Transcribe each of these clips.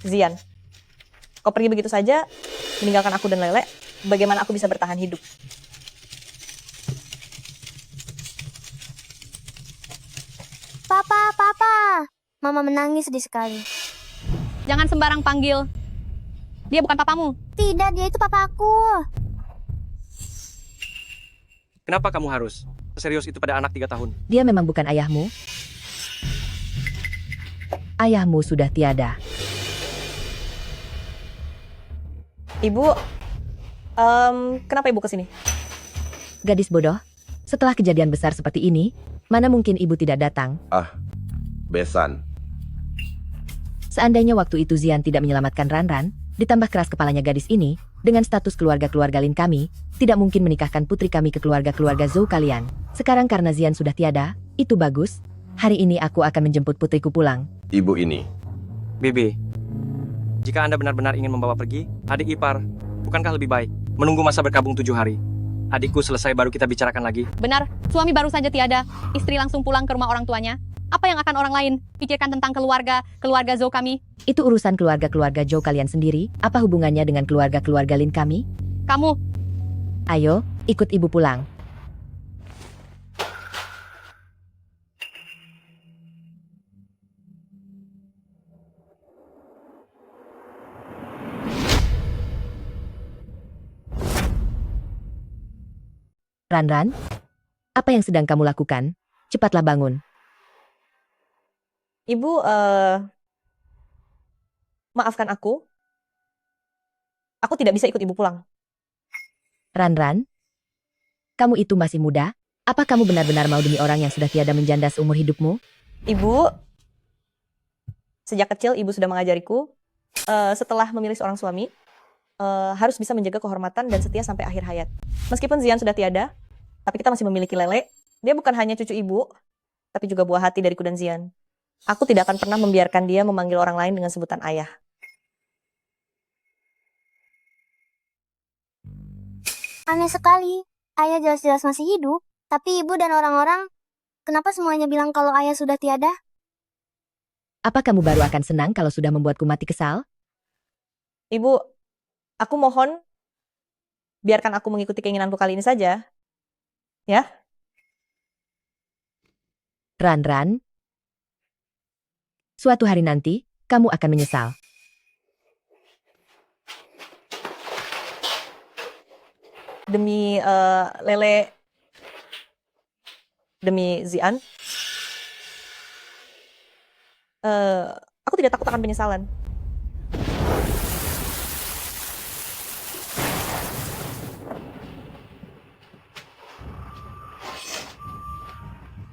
Zian, kau pergi begitu saja, meninggalkan aku dan Lele. Bagaimana aku bisa bertahan hidup? Papa, Papa. Mama menangis sedih sekali. Jangan sembarang panggil. Dia bukan papamu. Tidak, dia itu papaku. Kenapa kamu harus serius itu pada anak 3 tahun? Dia memang bukan ayahmu. Ayahmu sudah tiada. Ibu, kenapa ibu kesini? Gadis bodoh, setelah kejadian besar seperti ini, mana mungkin ibu tidak datang? Besan. Seandainya waktu itu Zian tidak menyelamatkan Ranran, ditambah keras kepalanya gadis ini, dengan status keluarga-keluarga Lin kami, tidak mungkin menikahkan putri kami ke keluarga-keluarga Zhou kalian. Sekarang karena Zian sudah tiada, itu bagus. Hari ini aku akan menjemput putriku pulang. Ibu ini. Bibi, jika Anda benar-benar ingin membawa pergi adik ipar, bukankah lebih baik menunggu masa berkabung 7 hari? Adikku selesai baru kita bicarakan lagi. Benar, suami baru saja tiada. Istri langsung pulang ke rumah orang tuanya. Apa yang akan orang lain pikirkan tentang keluarga Zhou kami? Itu urusan keluarga-keluarga Zhou kalian sendiri, apa hubungannya dengan keluarga-keluarga Lin kami? Kamu, Ayo, ikut ibu pulang. Ranran, apa yang sedang kamu lakukan? Cepatlah bangun. Ibu, maafkan aku. Aku tidak bisa ikut ibu pulang. Ranran, kamu itu masih muda? Apa kamu benar-benar mau demi orang yang sudah tiada menjanda seumur hidupmu? Ibu, sejak kecil ibu sudah mengajariku, setelah memilih seorang suami, harus bisa menjaga kehormatan dan setia sampai akhir hayat. Meskipun Zian sudah tiada, tapi kita masih memiliki Lele. Dia bukan hanya cucu ibu, tapi juga buah hati dariku dan Zian. Aku tidak akan pernah membiarkan dia memanggil orang lain dengan sebutan ayah. Aneh sekali. Ayah jelas-jelas masih hidup. Tapi ibu dan orang-orang, kenapa semuanya bilang kalau ayah sudah tiada? Apa kamu baru akan senang kalau sudah membuatku mati kesal? Ibu, aku mohon, biarkan aku mengikuti keinginanku kali ini saja. Ya? Ranran, suatu hari nanti, kamu akan menyesal. Demi Lele, demi Zian, aku tidak takut akan penyesalan.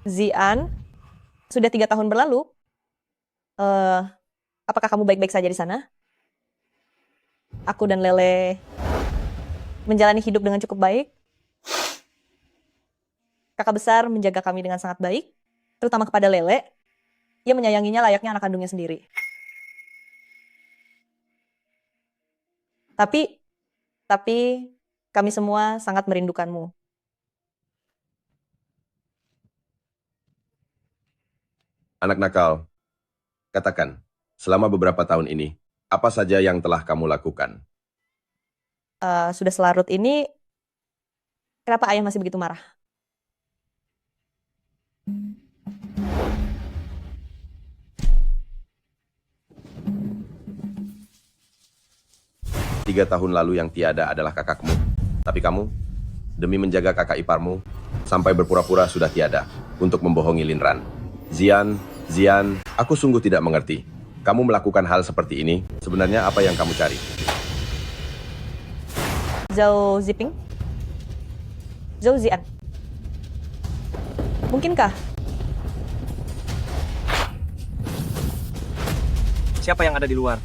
Zian, sudah 3 tahun berlalu. Apakah kamu baik-baik saja di sana? Aku dan Lele menjalani hidup dengan cukup baik. Kakak besar menjaga kami dengan sangat baik, terutama kepada Lele. Ia menyayanginya layaknya anak kandungnya sendiri. Tapi kami semua sangat merindukanmu. Anak nakal. Katakan, selama beberapa tahun ini, apa saja yang telah kamu lakukan? Sudah selarut ini, kenapa ayah masih begitu marah? Tiga tahun lalu yang tiada adalah kakakmu. Tapi kamu, demi menjaga kakak iparmu, sampai berpura-pura sudah tiada untuk membohongi Linran. Zian, aku sungguh tidak mengerti. Kamu melakukan hal seperti ini, sebenarnya apa yang kamu cari? Zhou Ziping? Zhou Zian? Mungkinkah? Siapa yang ada di luar?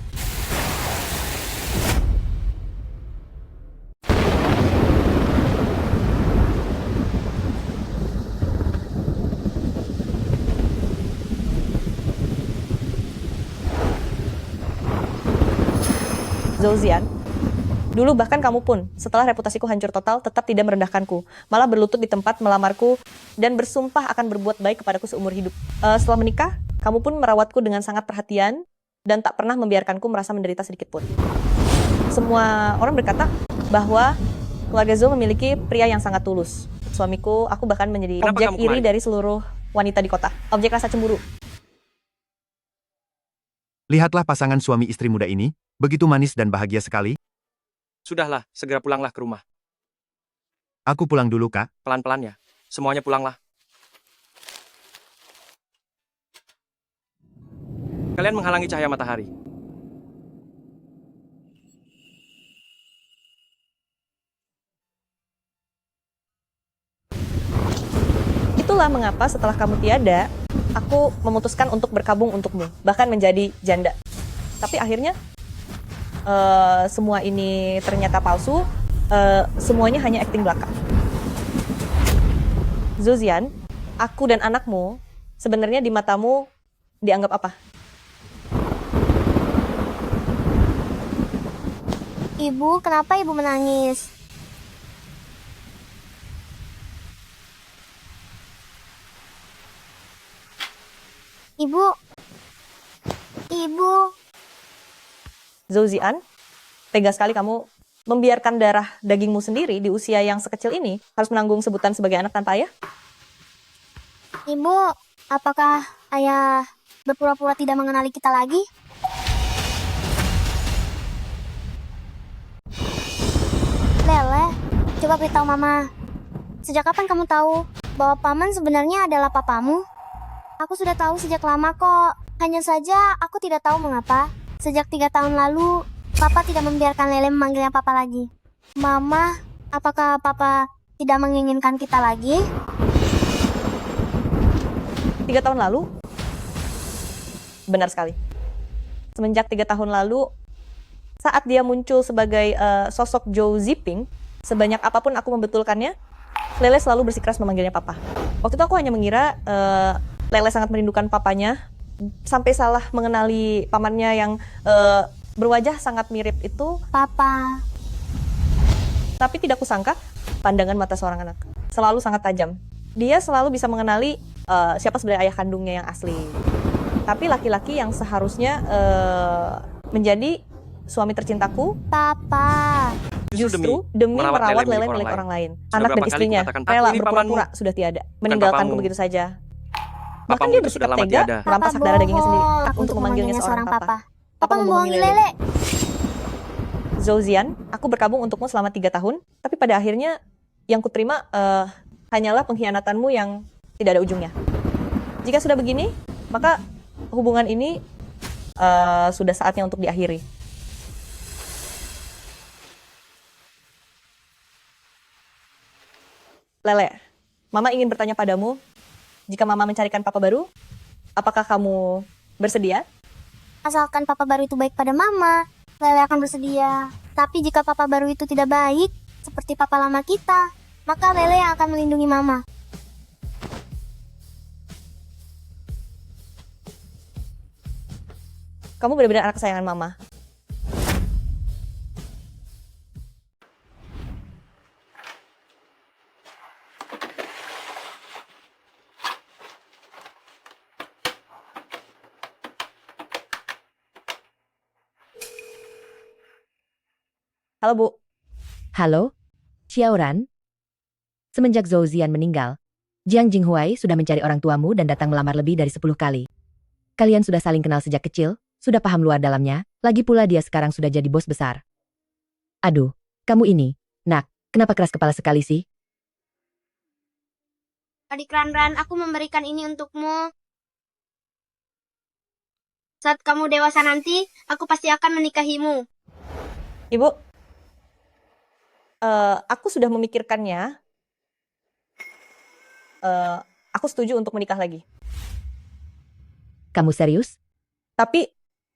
Zhou Zian? Dulu bahkan kamu pun, setelah reputasiku hancur total, tetap tidak merendahkanku. Malah berlutut di tempat melamarku dan bersumpah akan berbuat baik kepadaku seumur hidup. Setelah menikah, kamu pun merawatku dengan sangat perhatian dan tak pernah membiarkanku merasa menderita sedikit pun. Semua orang berkata bahwa keluarga Zhou memiliki pria yang sangat tulus. Suamiku, aku bahkan menjadi Kenapa objek kamu iri kemari? dari seluruh wanita di kota. Objek rasa cemburu. Lihatlah pasangan suami istri muda ini, begitu manis dan bahagia sekali. Sudahlah, segera pulanglah ke rumah. Aku pulang dulu, Kak. Pelan-pelan ya. Semuanya pulanglah. Kalian menghalangi cahaya matahari. Itulah mengapa setelah kamu tiada, aku memutuskan untuk berkabung untukmu, bahkan menjadi janda. Tapi akhirnya semua ini ternyata palsu, semuanya hanya akting belaka. Zhou Ziyan, aku dan anakmu sebenarnya di matamu dianggap apa? Ibu, kenapa ibu menangis? Ibu. Ibu. Zhou Ziyan, tega sekali kamu membiarkan darah dagingmu sendiri di usia yang sekecil ini harus menanggung sebutan sebagai anak tanpa ayah? Ibu, apakah ayah berpura-pura tidak mengenali kita lagi? Lele, coba beritahu mama. Sejak kapan kamu tahu bahwa paman sebenarnya adalah papamu? Aku sudah tahu sejak lama kok. Hanya saja aku tidak tahu mengapa. Sejak 3 tahun lalu, papa tidak membiarkan Lele memanggilnya papa lagi. Mama, apakah papa tidak menginginkan kita lagi? 3 tahun lalu? Benar sekali. Semenjak 3 tahun lalu, saat dia muncul sebagai sosok Zhou Ziping, sebanyak apapun aku membetulkannya, Lele selalu bersikeras memanggilnya papa. Waktu itu aku hanya mengira Lele sangat merindukan papanya, sampai salah mengenali pamannya yang berwajah sangat mirip itu. Papa. Tapi tidak kusangka, pandangan mata seorang anak selalu sangat tajam. Dia selalu bisa mengenali siapa sebenarnya ayah kandungnya yang asli. Tapi laki-laki yang seharusnya menjadi suami tercintaku, Papa. justru demi merawat Lele milik orang lain. Anak dan berapa kali istrinya kukatakan, "Papi, rela ini berpura-pura pamanmu." sudah tiada, meninggalkanku papamu. begitu saja. Bahkan Papamu dia itu sudah bersikap lama tega tiada. merampas hak darah dagingnya sendiri untuk memanggilnya memanggilnya seorang papa. Papa membohongi Lele. Zhou Ziyan, aku berkabung untukmu selama 3 tahun, tapi pada akhirnya yang kuterima hanyalah pengkhianatanmu yang tidak ada ujungnya. Jika sudah begini, maka hubungan ini sudah saatnya untuk diakhiri. Lele, Mama ingin bertanya padamu, jika Mama mencarikan papa baru, apakah kamu bersedia? Asalkan papa baru itu baik pada mama, Lele akan bersedia. Tapi jika papa baru itu tidak baik, seperti papa lama kita, maka Lele yang akan melindungi mama. Kamu benar-benar anak kesayangan Mama. Halo, Bu. Halo, Xiaoran. Semenjak Zhou Ziyan meninggal, Jiang Jinghuai sudah mencari orang tuamu dan datang melamar lebih dari 10 kali. Kalian sudah saling kenal sejak kecil, sudah paham luar dalamnya, lagi pula dia sekarang sudah jadi bos besar. Aduh, kamu ini, nak, kenapa keras kepala sekali sih? Adik Ranran, aku memberikan ini untukmu. Saat kamu dewasa nanti, aku pasti akan menikahimu. Ibu, aku sudah memikirkannya. Aku setuju untuk menikah lagi. Kamu serius? Tapi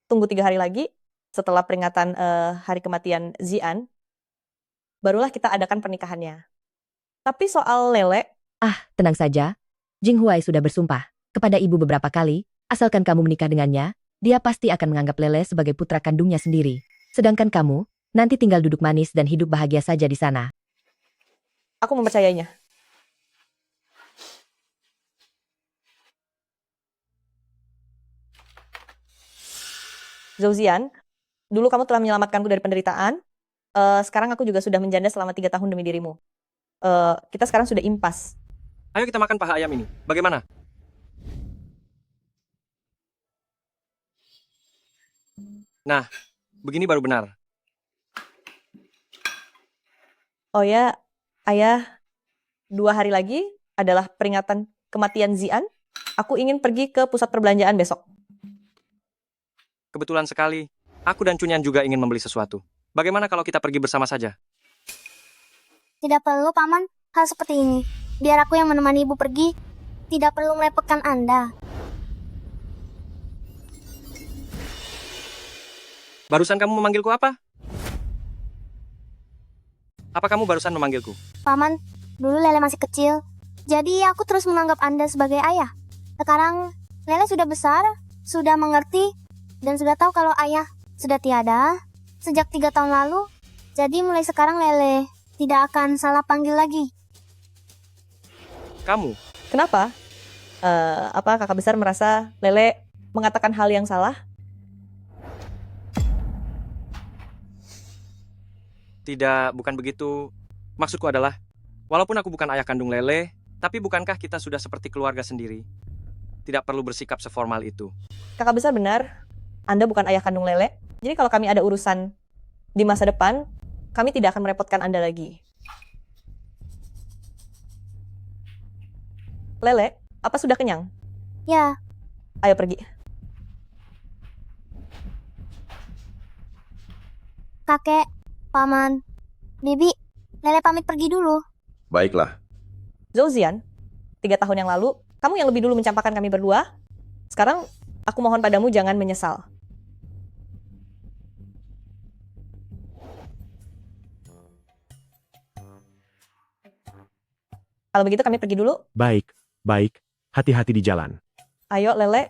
tunggu 3 hari lagi setelah peringatan hari kematian Zian, barulah kita adakan pernikahannya. Tapi soal Lele, Tenang saja. Jinghuai sudah bersumpah kepada ibu beberapa kali, asalkan kamu menikah dengannya, dia pasti akan menganggap Lele sebagai putra kandungnya sendiri. Sedangkan kamu, nanti tinggal duduk manis dan hidup bahagia saja di sana. aku mempercayainya. Zouzian, dulu kamu telah menyelamatkanku dari penderitaan. Sekarang aku juga sudah menjanda selama 3 tahun demi dirimu. Kita sekarang sudah impas. Ayo kita makan paha ayam ini. Bagaimana? Nah, begini baru benar. Oh ya, ayah, 2 hari lagi adalah peringatan kematian Zian. Aku ingin pergi ke pusat perbelanjaan besok. Kebetulan sekali, aku dan Cunyan juga ingin membeli sesuatu. Bagaimana kalau kita pergi bersama saja? Tidak perlu, Paman. Hal seperti ini. Biar aku yang menemani ibu pergi. Tidak perlu merepotkan Anda. Barusan kamu memanggilku apa? Apa kamu barusan memanggilku? Paman, dulu Lele masih kecil. Jadi aku terus menganggap Anda sebagai ayah. Sekarang Lele sudah besar, sudah mengerti, dan sudah tahu kalau ayah sudah tiada sejak 3 tahun lalu. Jadi mulai sekarang Lele tidak akan salah panggil lagi. Kamu? Kenapa? Apa kakak besar merasa Lele mengatakan hal yang salah? Tidak, bukan begitu. Maksudku adalah, walaupun aku bukan ayah kandung Lele, tapi bukankah kita sudah seperti keluarga sendiri? Tidak perlu bersikap seformal itu. Kakak besar benar, Anda bukan ayah kandung Lele. Jadi kalau kami ada urusan di masa depan, kami tidak akan merepotkan Anda lagi. Lele, apa sudah kenyang? Ya, Ayo pergi. kakek, paman, bibi, Lele pamit pergi dulu. Baiklah, Zouzian, 3 tahun yang lalu, kamu yang lebih dulu mencampakkan kami berdua. Sekarang, aku mohon padamu jangan menyesal. Kalau begitu kami pergi dulu. Baik, baik. Hati-hati di jalan. Ayo, Lele.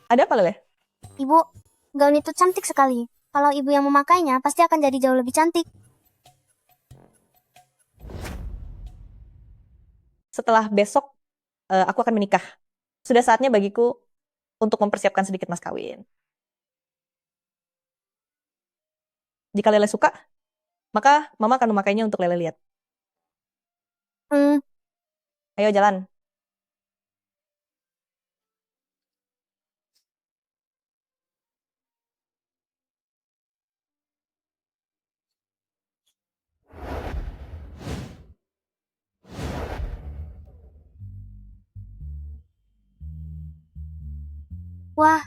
Ada apa, Lele? Ibu, gaun itu cantik sekali. Kalau ibu yang memakainya, pasti akan jadi jauh lebih cantik. Setelah besok, aku akan menikah. Sudah saatnya bagiku untuk mempersiapkan sedikit mas kawin. Jika Lele suka, maka Mama akan memakainya untuk Lele lihat. Hmm, Ayo jalan. wah,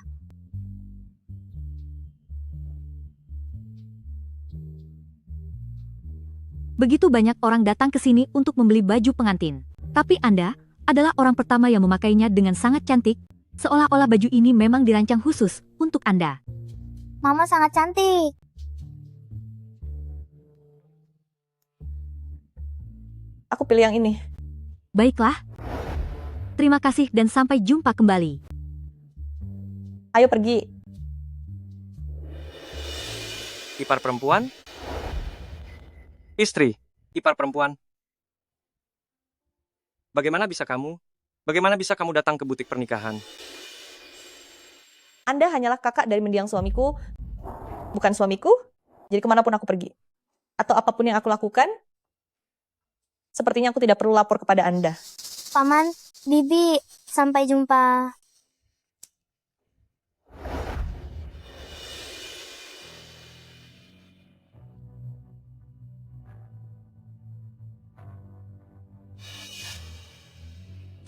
Begitu banyak orang datang ke sini untuk membeli baju pengantin. Tapi Anda adalah orang pertama yang memakainya dengan sangat cantik, seolah-olah baju ini memang dirancang khusus untuk Anda. Mama sangat cantik. Aku pilih yang ini. Baiklah. Terima kasih dan sampai jumpa kembali. Ayo pergi. Ipar perempuan? Istri, ipar perempuan. Bagaimana bisa kamu datang ke butik pernikahan? Anda hanyalah kakak dari mendiang suamiku, bukan suamiku. Jadi kemanapun aku pergi, atau apapun yang aku lakukan, sepertinya aku tidak perlu lapor kepada Anda. Paman, bibi, sampai jumpa.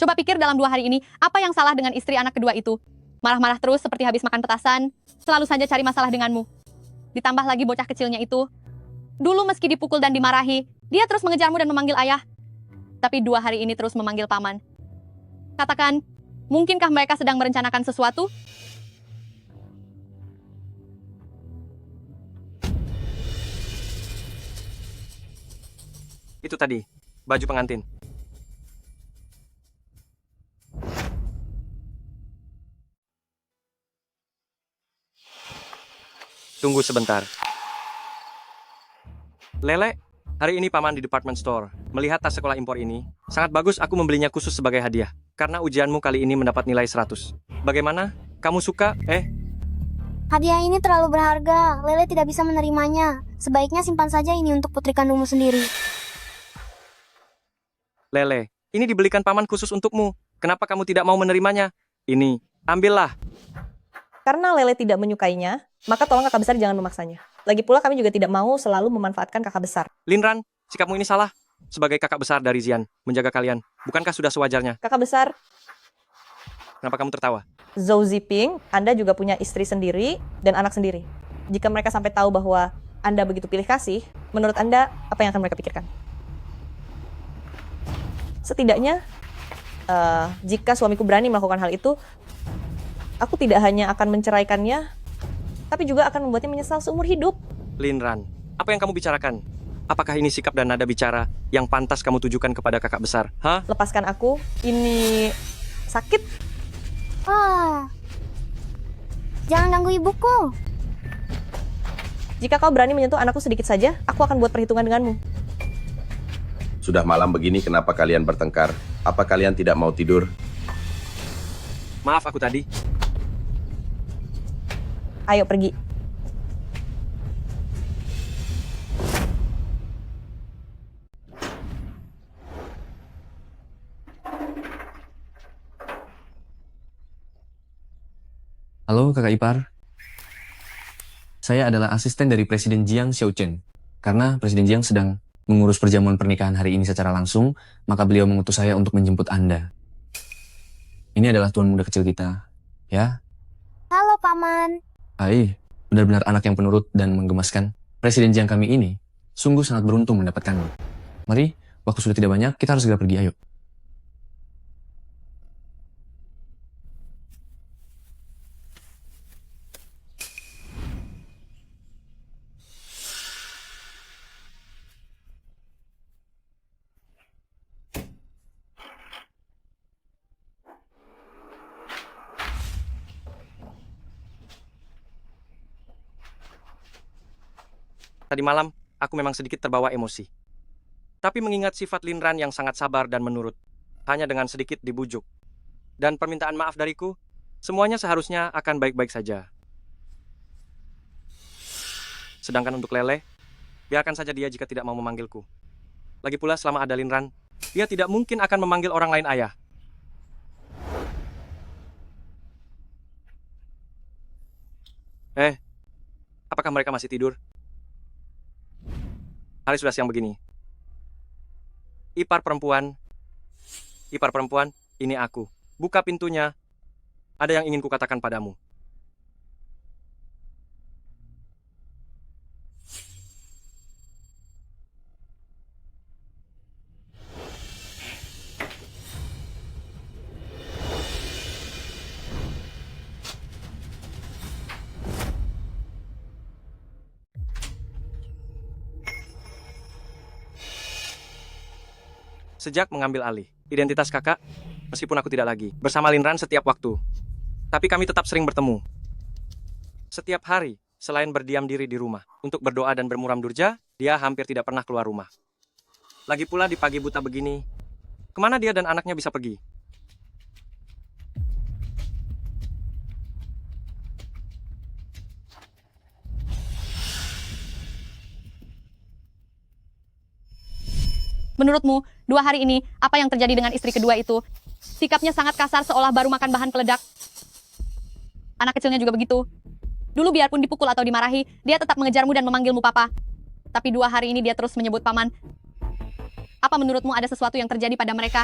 Coba pikir dalam 2 hari ini, apa yang salah dengan istri anak kedua itu? Marah-marah terus seperti habis makan petasan, selalu saja cari masalah denganmu. Ditambah lagi bocah kecilnya itu. Dulu meski dipukul dan dimarahi, dia terus mengejarmu dan memanggil ayah. Tapi 2 hari ini terus memanggil paman. Katakan, mungkinkah mereka sedang merencanakan sesuatu? Itu tadi, baju pengantin. Tunggu sebentar. Lele, Hari ini paman di department store. Melihat tas sekolah impor ini, sangat bagus aku membelinya khusus sebagai hadiah. Karena ujianmu kali ini mendapat nilai 100. Bagaimana? Kamu suka? Hadiah ini terlalu berharga. Lele tidak bisa menerimanya. Sebaiknya simpan saja ini untuk putri kandungmu sendiri. Lele, ini dibelikan paman khusus untukmu. Kenapa kamu tidak mau menerimanya? Ini, ambillah. Karena Lele tidak menyukainya, maka tolong kakak besar jangan memaksanya. Lagi pula kami juga tidak mau selalu memanfaatkan kakak besar. Linran, sikapmu ini salah. Sebagai kakak besar dari Zian, menjaga kalian. Bukankah sudah sewajarnya? Kakak besar, Kenapa kamu tertawa? Zhou Ziping, Anda juga punya istri sendiri dan anak sendiri. Jika mereka sampai tahu bahwa Anda begitu pilih kasih, menurut Anda, apa yang akan mereka pikirkan? Setidaknya, jika suamiku berani melakukan hal itu, aku tidak hanya akan menceraikannya, tapi juga akan membuatnya menyesal seumur hidup. Linran, apa yang kamu bicarakan? Apakah ini sikap dan nada bicara yang pantas kamu tujukan kepada kakak besar? Hah? Lepaskan aku, ini sakit. Jangan ganggu ibuku. Jika kau berani menyentuh anakku sedikit saja, aku akan buat perhitungan denganmu. Sudah malam begini kenapa kalian bertengkar? Apa kalian tidak mau tidur? Maaf aku tadi. Ayo pergi. Halo kakak ipar. Saya adalah asisten dari Presiden Jiang Xiaochen. Karena Presiden Jiang sedang mengurus perjamuan pernikahan hari ini secara langsung, maka beliau mengutus saya untuk menjemput Anda. Ini adalah tuan muda kecil kita. Ya, Halo, Paman. Hai, benar-benar anak yang penurut dan menggemaskan. Presiden Jiang kami ini sungguh sangat beruntung mendapatkanmu. Mari, waktu sudah tidak banyak, kita harus segera pergi, ayo. Tadi malam, aku memang sedikit terbawa emosi. Tapi mengingat sifat Linran yang sangat sabar dan menurut, hanya dengan sedikit dibujuk, dan permintaan maaf dariku, semuanya seharusnya akan baik-baik saja. Sedangkan untuk Lele, biarkan saja dia jika tidak mau memanggilku. Lagi pula selama ada Linran, dia tidak mungkin akan memanggil orang lain ayah. Apakah mereka masih tidur? Hari sudah siang begini. Ipar perempuan, ini aku. Buka pintunya. Ada yang ingin kukatakan padamu. Sejak mengambil alih identitas kakak, meskipun aku tidak lagi bersama Linran setiap waktu, tapi kami tetap sering bertemu. Setiap hari, selain berdiam diri di rumah untuk berdoa dan bermuram durja, dia hampir tidak pernah keluar rumah. Lagi pula di pagi buta begini, kemana dia dan anaknya bisa pergi? Menurutmu, 2 hari ini, apa yang terjadi dengan istri kedua itu? Sikapnya sangat kasar seolah baru makan bahan peledak. Anak kecilnya juga begitu. Dulu biarpun dipukul atau dimarahi, dia tetap mengejarmu dan memanggilmu papa. Tapi 2 hari ini dia terus menyebut paman. Apa menurutmu ada sesuatu yang terjadi pada mereka?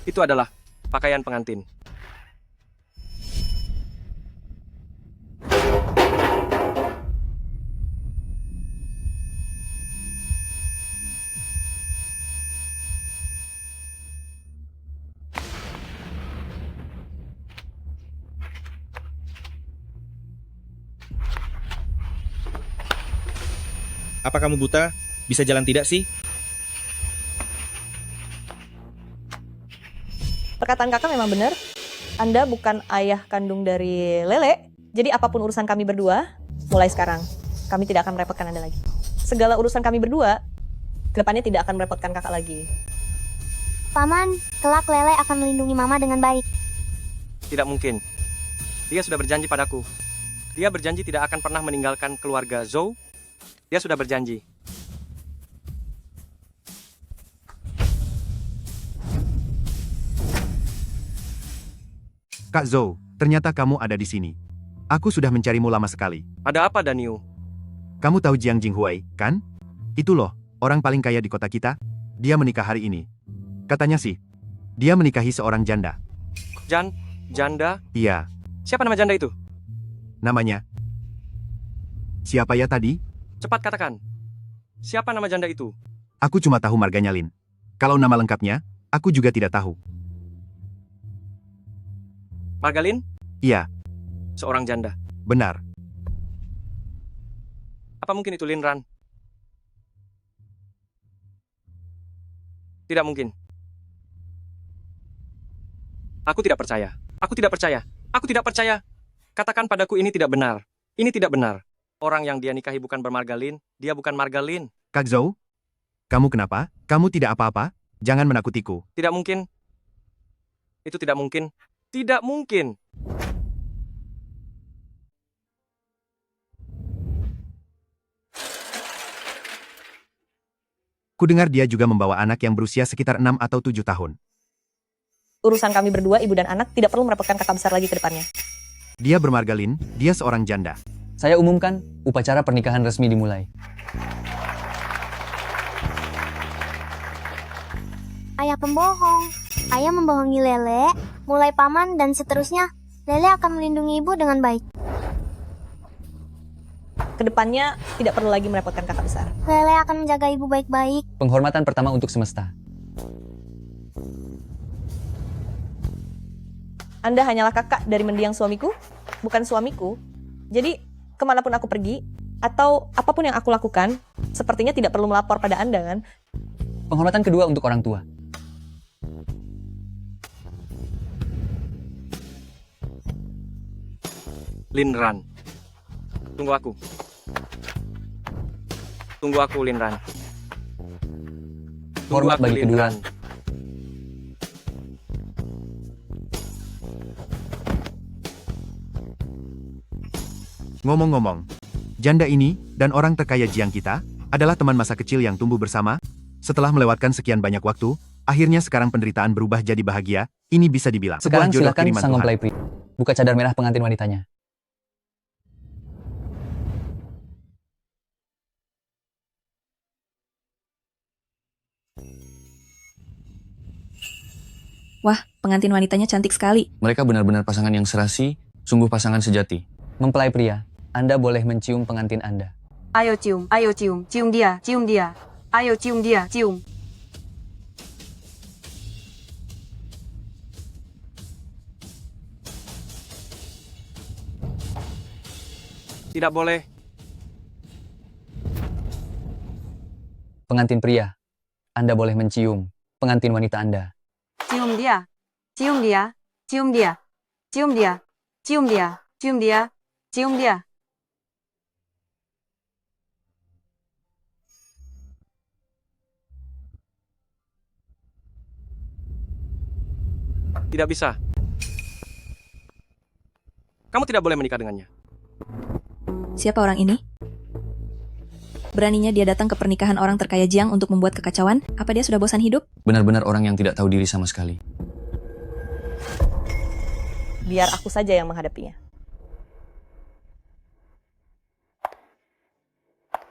Itu adalah pakaian pengantin. Apa kamu buta? Bisa jalan tidak sih? Perkataan kakak memang benar. Anda bukan ayah kandung dari Lele, jadi apapun urusan kami berdua, mulai sekarang, kami tidak akan merepotkan Anda lagi. Segala urusan kami berdua, kedepannya tidak akan merepotkan kakak lagi. Paman, kelak Lele akan melindungi Mama dengan baik. Tidak mungkin. Dia sudah berjanji padaku. Dia berjanji tidak akan pernah meninggalkan keluarga Zhou. Dia sudah berjanji. Kak Zhou, ternyata kamu ada di sini. Aku sudah mencarimu lama sekali. Ada apa, Daniel? Kamu tahu Jiang Jinghuai, kan? Itu loh, orang paling kaya di kota kita. Dia menikah hari ini. Katanya sih, dia menikahi seorang janda. Janda? Iya, Siapa nama janda itu? namanya. Siapa ya tadi? Cepat katakan. Siapa nama janda itu? Aku cuma tahu marganya Lin. Kalau nama lengkapnya, aku juga tidak tahu. Margalin? Iya, Seorang janda. benar. Apa mungkin itu Lin Ran? Tidak mungkin. Aku tidak percaya. Aku tidak percaya. Aku tidak percaya. Katakan padaku ini tidak benar. Ini tidak benar. Orang yang dia nikahi bukan bermargalin. Dia bukan margalin. Kak Zhou, kamu kenapa? Kamu tidak apa-apa? Jangan menakutiku. Tidak mungkin. Itu tidak mungkin. Tidak mungkin. Kudengar dia juga membawa anak yang berusia sekitar 6 atau 7 tahun. Urusan kami berdua, ibu dan anak, tidak perlu merepotkan kakak besar lagi ke depannya. Dia bermargalin, dia seorang janda. Saya umumkan, upacara pernikahan resmi dimulai. Ayah pembohong. Ayah membohongi Lele, mulai paman dan seterusnya. Lele akan melindungi ibu dengan baik. Kedepannya tidak perlu lagi merepotkan kakak besar. Lele akan menjaga ibu baik-baik. Penghormatan pertama untuk semesta. Anda hanyalah kakak dari mendiang suamiku, bukan suamiku. Jadi, kemanapun aku pergi, atau apapun yang aku lakukan, sepertinya tidak perlu melapor pada Anda, kan? Penghormatan kedua untuk orang tua. Lin Ran. Tunggu aku. Tunggu aku, Lin Ran. Tunggu Hormat aku, bagi Lin kedua. Ran. Ngomong-ngomong, janda ini dan orang terkaya Jiang kita adalah teman masa kecil yang tumbuh bersama. Setelah melewatkan sekian banyak waktu, akhirnya sekarang penderitaan berubah jadi bahagia. Ini bisa dibilang Sekarang sebuah jodoh silakan kiriman sang Tuhan. mempelai pria. Buka cadar merah pengantin wanitanya. Wah, pengantin wanitanya cantik sekali. Mereka benar-benar pasangan yang serasi, sungguh pasangan sejati. Mempelai pria, Anda boleh mencium pengantin Anda. Ayo cium, cium dia, ayo cium dia, cium. Tidak boleh. Pengantin pria, Anda boleh mencium pengantin wanita Anda. Cium dia, cium dia, cium dia, cium dia, cium dia, cium dia, cium dia. Tidak bisa. Kamu tidak boleh menikah dengannya. Siapa orang ini? Beraninya dia datang ke pernikahan orang terkaya Jiang untuk membuat kekacauan? Apa dia sudah bosan hidup? Benar-benar orang yang tidak tahu diri sama sekali. Biar aku saja yang menghadapinya.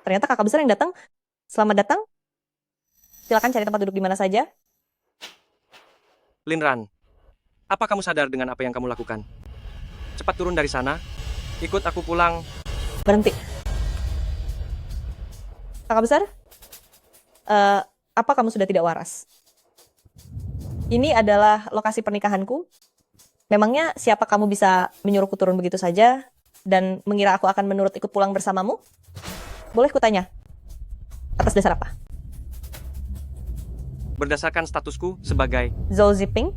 Ternyata kakak besar yang datang. Selamat datang. Silakan cari tempat duduk di mana saja. Lin Ran, apa kamu sadar dengan apa yang kamu lakukan? Cepat turun dari sana. Ikut aku pulang. Berhenti. Kakak besar, apa kamu sudah tidak waras? Ini adalah lokasi pernikahanku. Memangnya siapa kamu bisa menyuruhku turun begitu saja dan mengira aku akan menurut ikut pulang bersamamu? Boleh kutanya? Atas dasar apa? Berdasarkan statusku sebagai Zhou Ziping?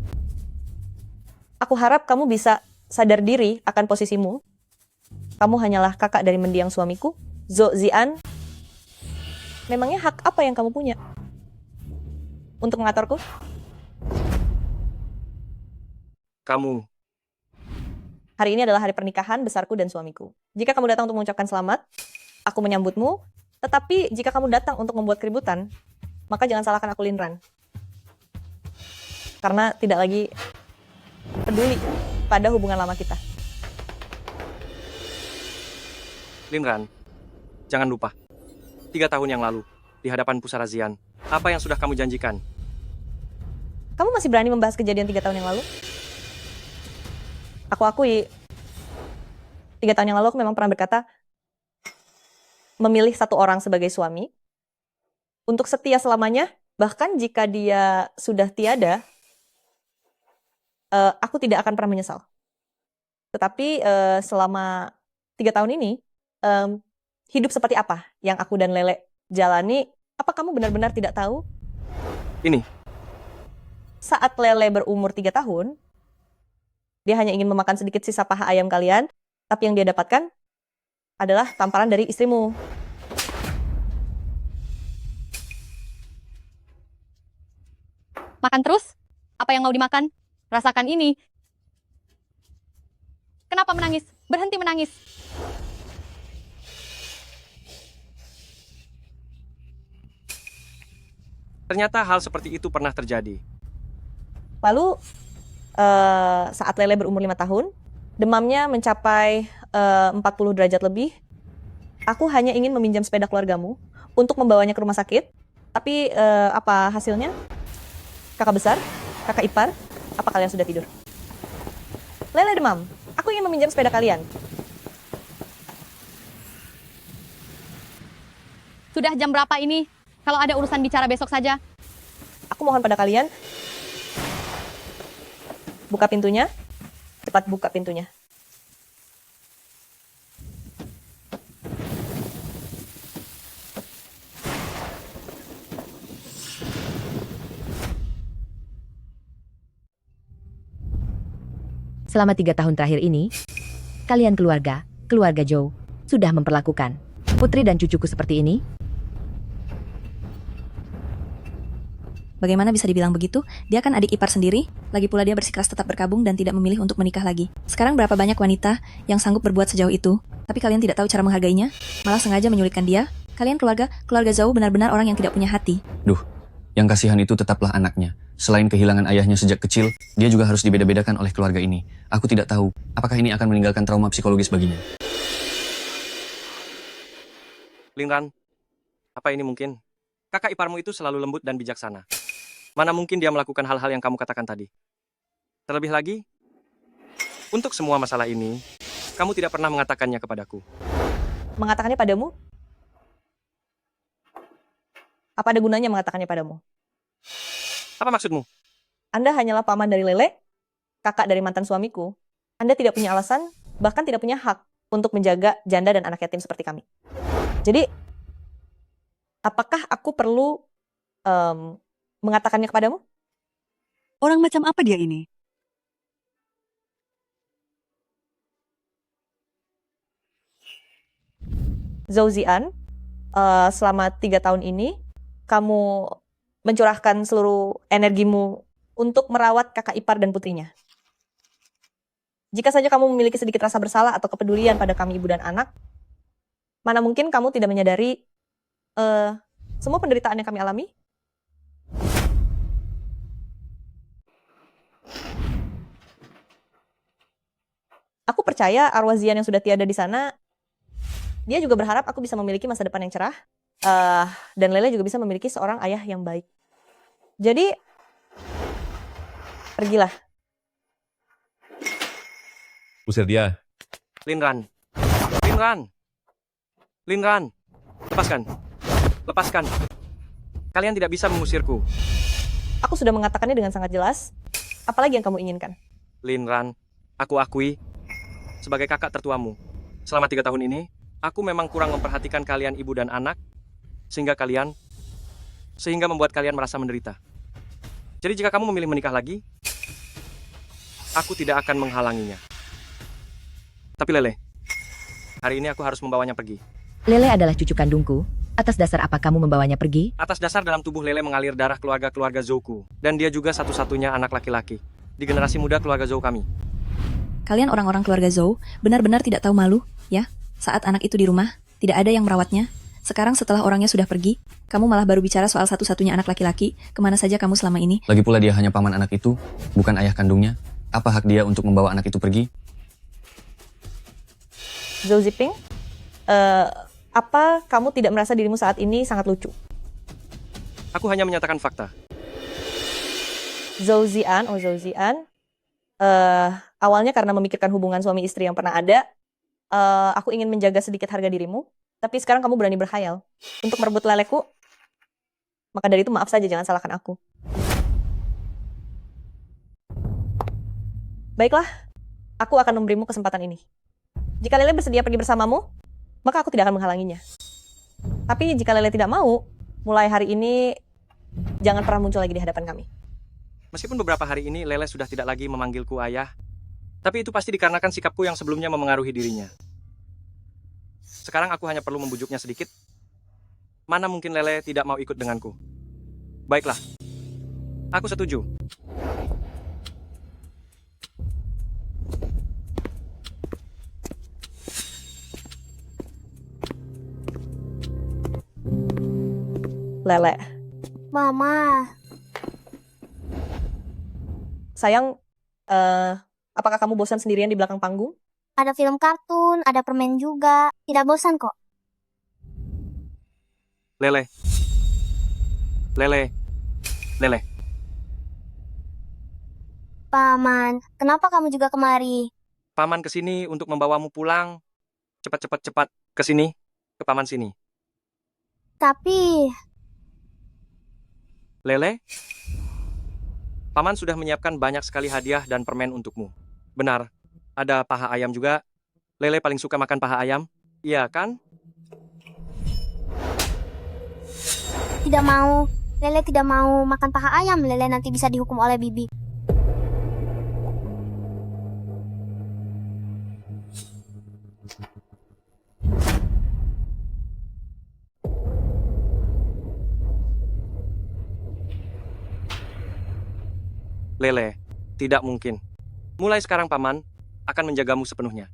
Aku harap kamu bisa sadar diri akan posisimu. Kamu hanyalah kakak dari mendiang suamiku, Zhou Zian. Memangnya hak apa yang kamu punya untuk mengaturku? Kamu, Hari ini adalah hari pernikahan besarku dan suamiku. Jika kamu datang untuk mengucapkan selamat, aku menyambutmu. Tetapi jika kamu datang untuk membuat keributan, maka jangan salahkan aku, Lin Ran. Karena tidak lagi peduli pada hubungan lama kita. Lin Ran, jangan lupa. 3 tahun yang lalu, di hadapan Pusara Zian, apa yang sudah kamu janjikan? Kamu masih berani membahas kejadian 3 tahun yang lalu? Aku akui, 3 tahun yang lalu aku memang pernah berkata, memilih satu orang sebagai suami, untuk setia selamanya, bahkan jika dia sudah tiada, aku tidak akan pernah menyesal. Tetapi selama 3 tahun ini, hidup seperti apa yang aku dan Lele jalani, apa kamu benar-benar tidak tahu? Ini, Saat Lele berumur 3 tahun, dia hanya ingin memakan sedikit sisa paha ayam kalian, tapi yang dia dapatkan adalah tamparan dari istrimu. Makan terus? Apa yang mau dimakan? Rasakan ini. Kenapa menangis? Berhenti menangis. ternyata hal seperti itu pernah terjadi. Lalu saat Lele berumur 5 tahun, demamnya mencapai 40 derajat lebih. Aku hanya ingin meminjam sepeda keluargamu untuk membawanya ke rumah sakit. Tapi apa hasilnya? Kakak besar, kakak ipar, apa kalian sudah tidur? Lele demam, aku ingin meminjam sepeda kalian. Sudah jam berapa ini? Kalau ada urusan bicara besok saja. Aku mohon pada kalian, buka pintunya, cepat buka pintunya. Selama 3 tahun terakhir ini, kalian keluarga Zhou, sudah memperlakukan putri dan cucuku seperti ini? Bagaimana bisa dibilang begitu? Dia kan adik ipar sendiri, lagi pula dia bersikeras tetap berkabung dan tidak memilih untuk menikah lagi. Sekarang berapa banyak wanita yang sanggup berbuat sejauh itu, tapi kalian tidak tahu cara menghargainya, malah sengaja menyulitkan dia. Kalian keluarga Zhou benar-benar orang yang tidak punya hati. Duh, yang kasihan itu tetaplah anaknya. Selain kehilangan ayahnya sejak kecil, dia juga harus dibeda-bedakan oleh keluarga ini. Aku tidak tahu, apakah ini akan meninggalkan trauma psikologis baginya. Lingran, apa ini mungkin? Kakak iparmu itu selalu lembut dan bijaksana. Mana mungkin dia melakukan hal-hal yang kamu katakan tadi? Terlebih lagi, untuk semua masalah ini, kamu tidak pernah mengatakannya kepadaku. Mengatakannya padamu? Apa ada gunanya mengatakannya padamu? Apa maksudmu? Anda hanyalah paman dari Lele, kakak dari mantan suamiku. Anda tidak punya alasan, bahkan tidak punya hak untuk menjaga janda dan anak yatim seperti kami. Jadi, apakah aku perlu mengatakannya kepadamu? Orang macam apa dia ini? Zhou Zian, selama 3 tahun ini, kamu mencurahkan seluruh energimu untuk merawat kakak ipar dan putrinya. Jika saja kamu memiliki sedikit rasa bersalah atau kepedulian pada kami ibu dan anak, mana mungkin kamu tidak menyadari semua penderitaan yang kami alami? Aku percaya arwah Zian yang sudah tiada di sana, dia juga berharap aku bisa memiliki masa depan yang cerah, dan Lele juga bisa memiliki seorang ayah yang baik. Jadi, pergilah. Usir dia. Lingran, Lingran, Lingran, lepaskan, lepaskan. Kalian tidak bisa mengusirku. Aku sudah mengatakannya dengan sangat jelas. Apalagi yang kamu inginkan? Lingran, aku akui, sebagai kakak tertuamu, selama 3 tahun ini, aku memang kurang memperhatikan kalian ibu dan anak, sehingga membuat kalian merasa menderita. Jadi jika kamu memilih menikah lagi, Aku tidak akan menghalanginya. Tapi Lele, hari ini aku harus membawanya pergi. Lele adalah cucu kandungku. Atas dasar apa kamu membawanya pergi? Atas dasar dalam tubuh Lele mengalir darah keluarga-keluarga Zouku. Dan dia juga satu-satunya anak laki-laki di generasi muda keluarga Zou kami. Kalian orang-orang keluarga Zou benar-benar tidak tahu malu, ya? Saat anak itu di rumah, tidak ada yang merawatnya. Sekarang setelah orangnya sudah pergi, kamu malah baru bicara soal satu-satunya anak laki-laki. Kemana saja kamu selama ini? Lagi pula dia hanya paman anak itu, bukan ayah kandungnya. Apa hak dia untuk membawa anak itu pergi? Zhou Ziping, apa kamu tidak merasa dirimu saat ini sangat lucu? Aku hanya menyatakan fakta. Zhou Zian, awalnya karena memikirkan hubungan suami istri yang pernah ada, aku ingin menjaga sedikit harga dirimu, tapi sekarang kamu berani berkhayal untuk merebut leleku. Maka dari itu maaf saja, jangan salahkan aku. Baiklah, aku akan memberimu kesempatan ini. Jika Lele bersedia pergi bersamamu, maka aku tidak akan menghalanginya. Tapi jika Lele tidak mau, mulai hari ini jangan pernah muncul lagi di hadapan kami. Meskipun beberapa hari ini Lele sudah tidak lagi memanggilku ayah, tapi itu pasti dikarenakan sikapku yang sebelumnya memengaruhi dirinya. Sekarang aku hanya perlu membujuknya sedikit. Mana mungkin Lele tidak mau ikut denganku? Baiklah, aku setuju. Lele, Mama, sayang, apakah kamu bosan sendirian di belakang panggung? ada film kartun, ada permen juga. Tidak bosan kok. Lele. Paman, kenapa kamu juga kemari? Paman kesini untuk membawamu pulang. Cepat kesini, ke paman sini. Tapi, Lele, paman sudah menyiapkan banyak sekali hadiah dan permen untukmu. Benar, ada paha ayam juga. Lele paling suka makan paha ayam, iya kan? tidak mau. Lele tidak mau makan paha ayam. Lele nanti bisa dihukum oleh Bibi. Lele, tidak mungkin. Mulai sekarang paman akan menjagamu sepenuhnya.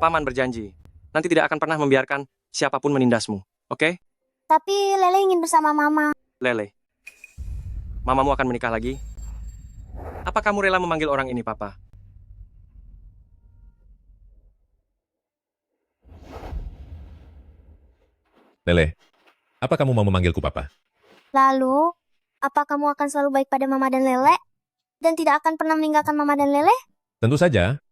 Paman berjanji, nanti tidak akan pernah membiarkan siapapun menindasmu, oke? Tapi Lele ingin bersama Mama. Lele, mamamu akan menikah lagi? Apa kamu rela memanggil orang ini papa? Lele, apa kamu mau memanggilku papa? Lalu, apa kamu akan selalu baik pada Mama dan Lele? Dan tidak akan pernah meninggalkan Mama dan Lele? Tentu saja.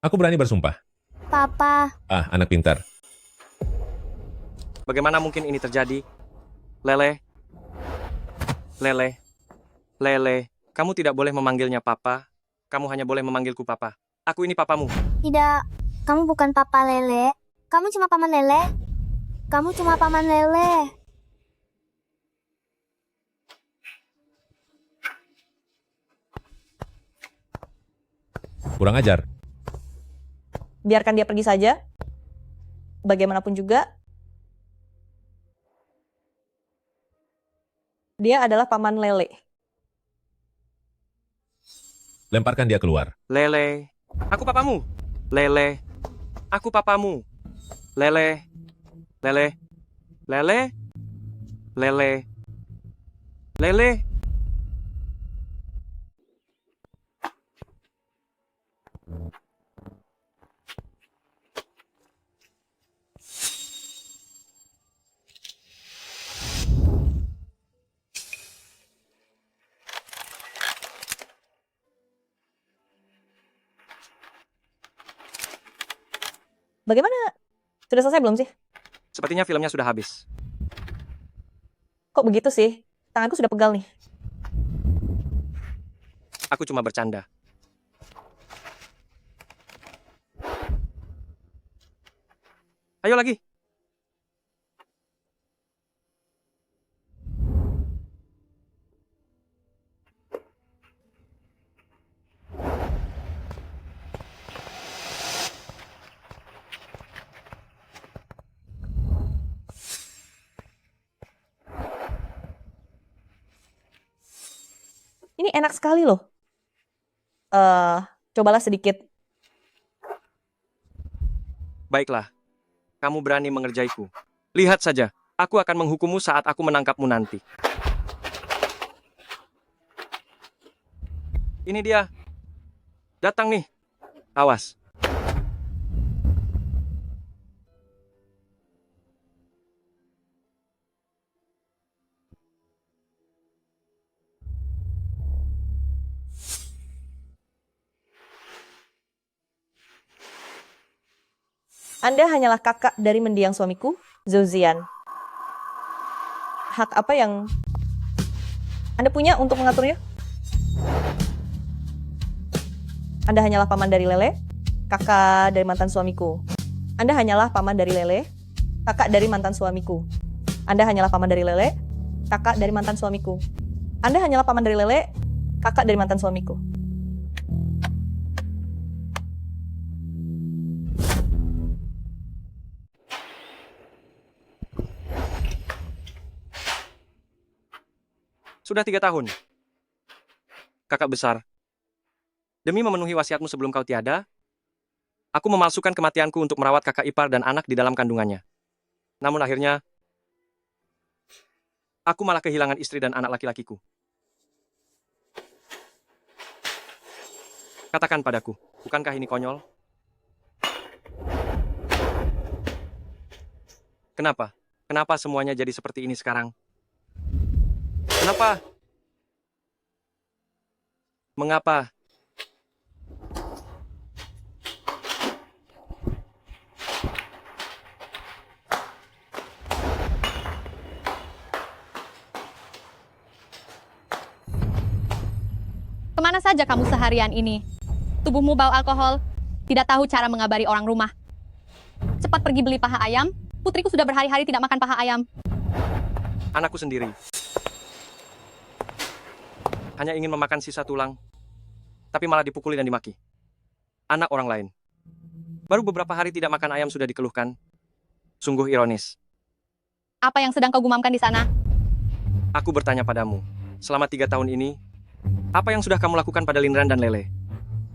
Aku berani bersumpah. Papa, Ah, anak pintar. Bagaimana mungkin ini terjadi? Lele, kamu tidak boleh memanggilnya papa. Kamu hanya boleh memanggilku papa. Aku ini papamu. tidak. Kamu bukan Papa Lele. Kamu cuma Paman Lele. Kamu cuma Paman Lele. Kurang ajar. Biarkan dia pergi saja. Bagaimanapun juga, dia adalah paman Lele. Lemparkan dia keluar. Lele, aku papamu. Lele, aku papamu. Lele. Bagaimana? Sudah selesai belum sih? Sepertinya filmnya sudah habis. Kok begitu sih? Tanganku sudah pegal nih. Aku cuma bercanda. Ayo lagi. enak sekali loh. Cobalah sedikit. Baiklah, kamu berani mengerjaiku. Lihat saja, aku akan menghukummu saat aku menangkapmu nanti. Ini dia. Datang nih. Awas. Anda hanyalah kakak dari mendiang suamiku, Zhou Ziyan. Hak apa yang Anda punya untuk mengaturnya? Anda hanyalah paman dari Lele, kakak dari mantan suamiku. Anda hanyalah paman dari Lele, kakak dari mantan suamiku. Anda hanyalah paman dari Lele, kakak dari mantan suamiku. Anda hanyalah paman dari Lele, kakak dari mantan suamiku. Sudah 3 tahun. Kakak besar. Demi memenuhi wasiatmu sebelum kau tiada, aku memalsukan kematianku untuk merawat kakak ipar dan anak di dalam kandungannya. Namun akhirnya, aku malah kehilangan istri dan anak laki-lakiku. Katakan padaku, bukankah ini konyol? Kenapa? Kenapa semuanya jadi seperti ini sekarang? Kenapa? Mengapa? Kemana saja kamu seharian ini? Tubuhmu bau alkohol, tidak tahu cara mengabari orang rumah. Cepat pergi beli paha ayam, putriku sudah berhari-hari tidak makan paha ayam. Anakku sendiri. Hanya ingin memakan sisa tulang, tapi malah dipukuli dan dimaki. Anak orang lain. Baru beberapa hari tidak makan ayam sudah dikeluhkan. Sungguh ironis. Apa yang sedang kau gumamkan di sana? Aku bertanya padamu, selama 3 tahun ini, apa yang sudah kamu lakukan pada Linran dan Lele?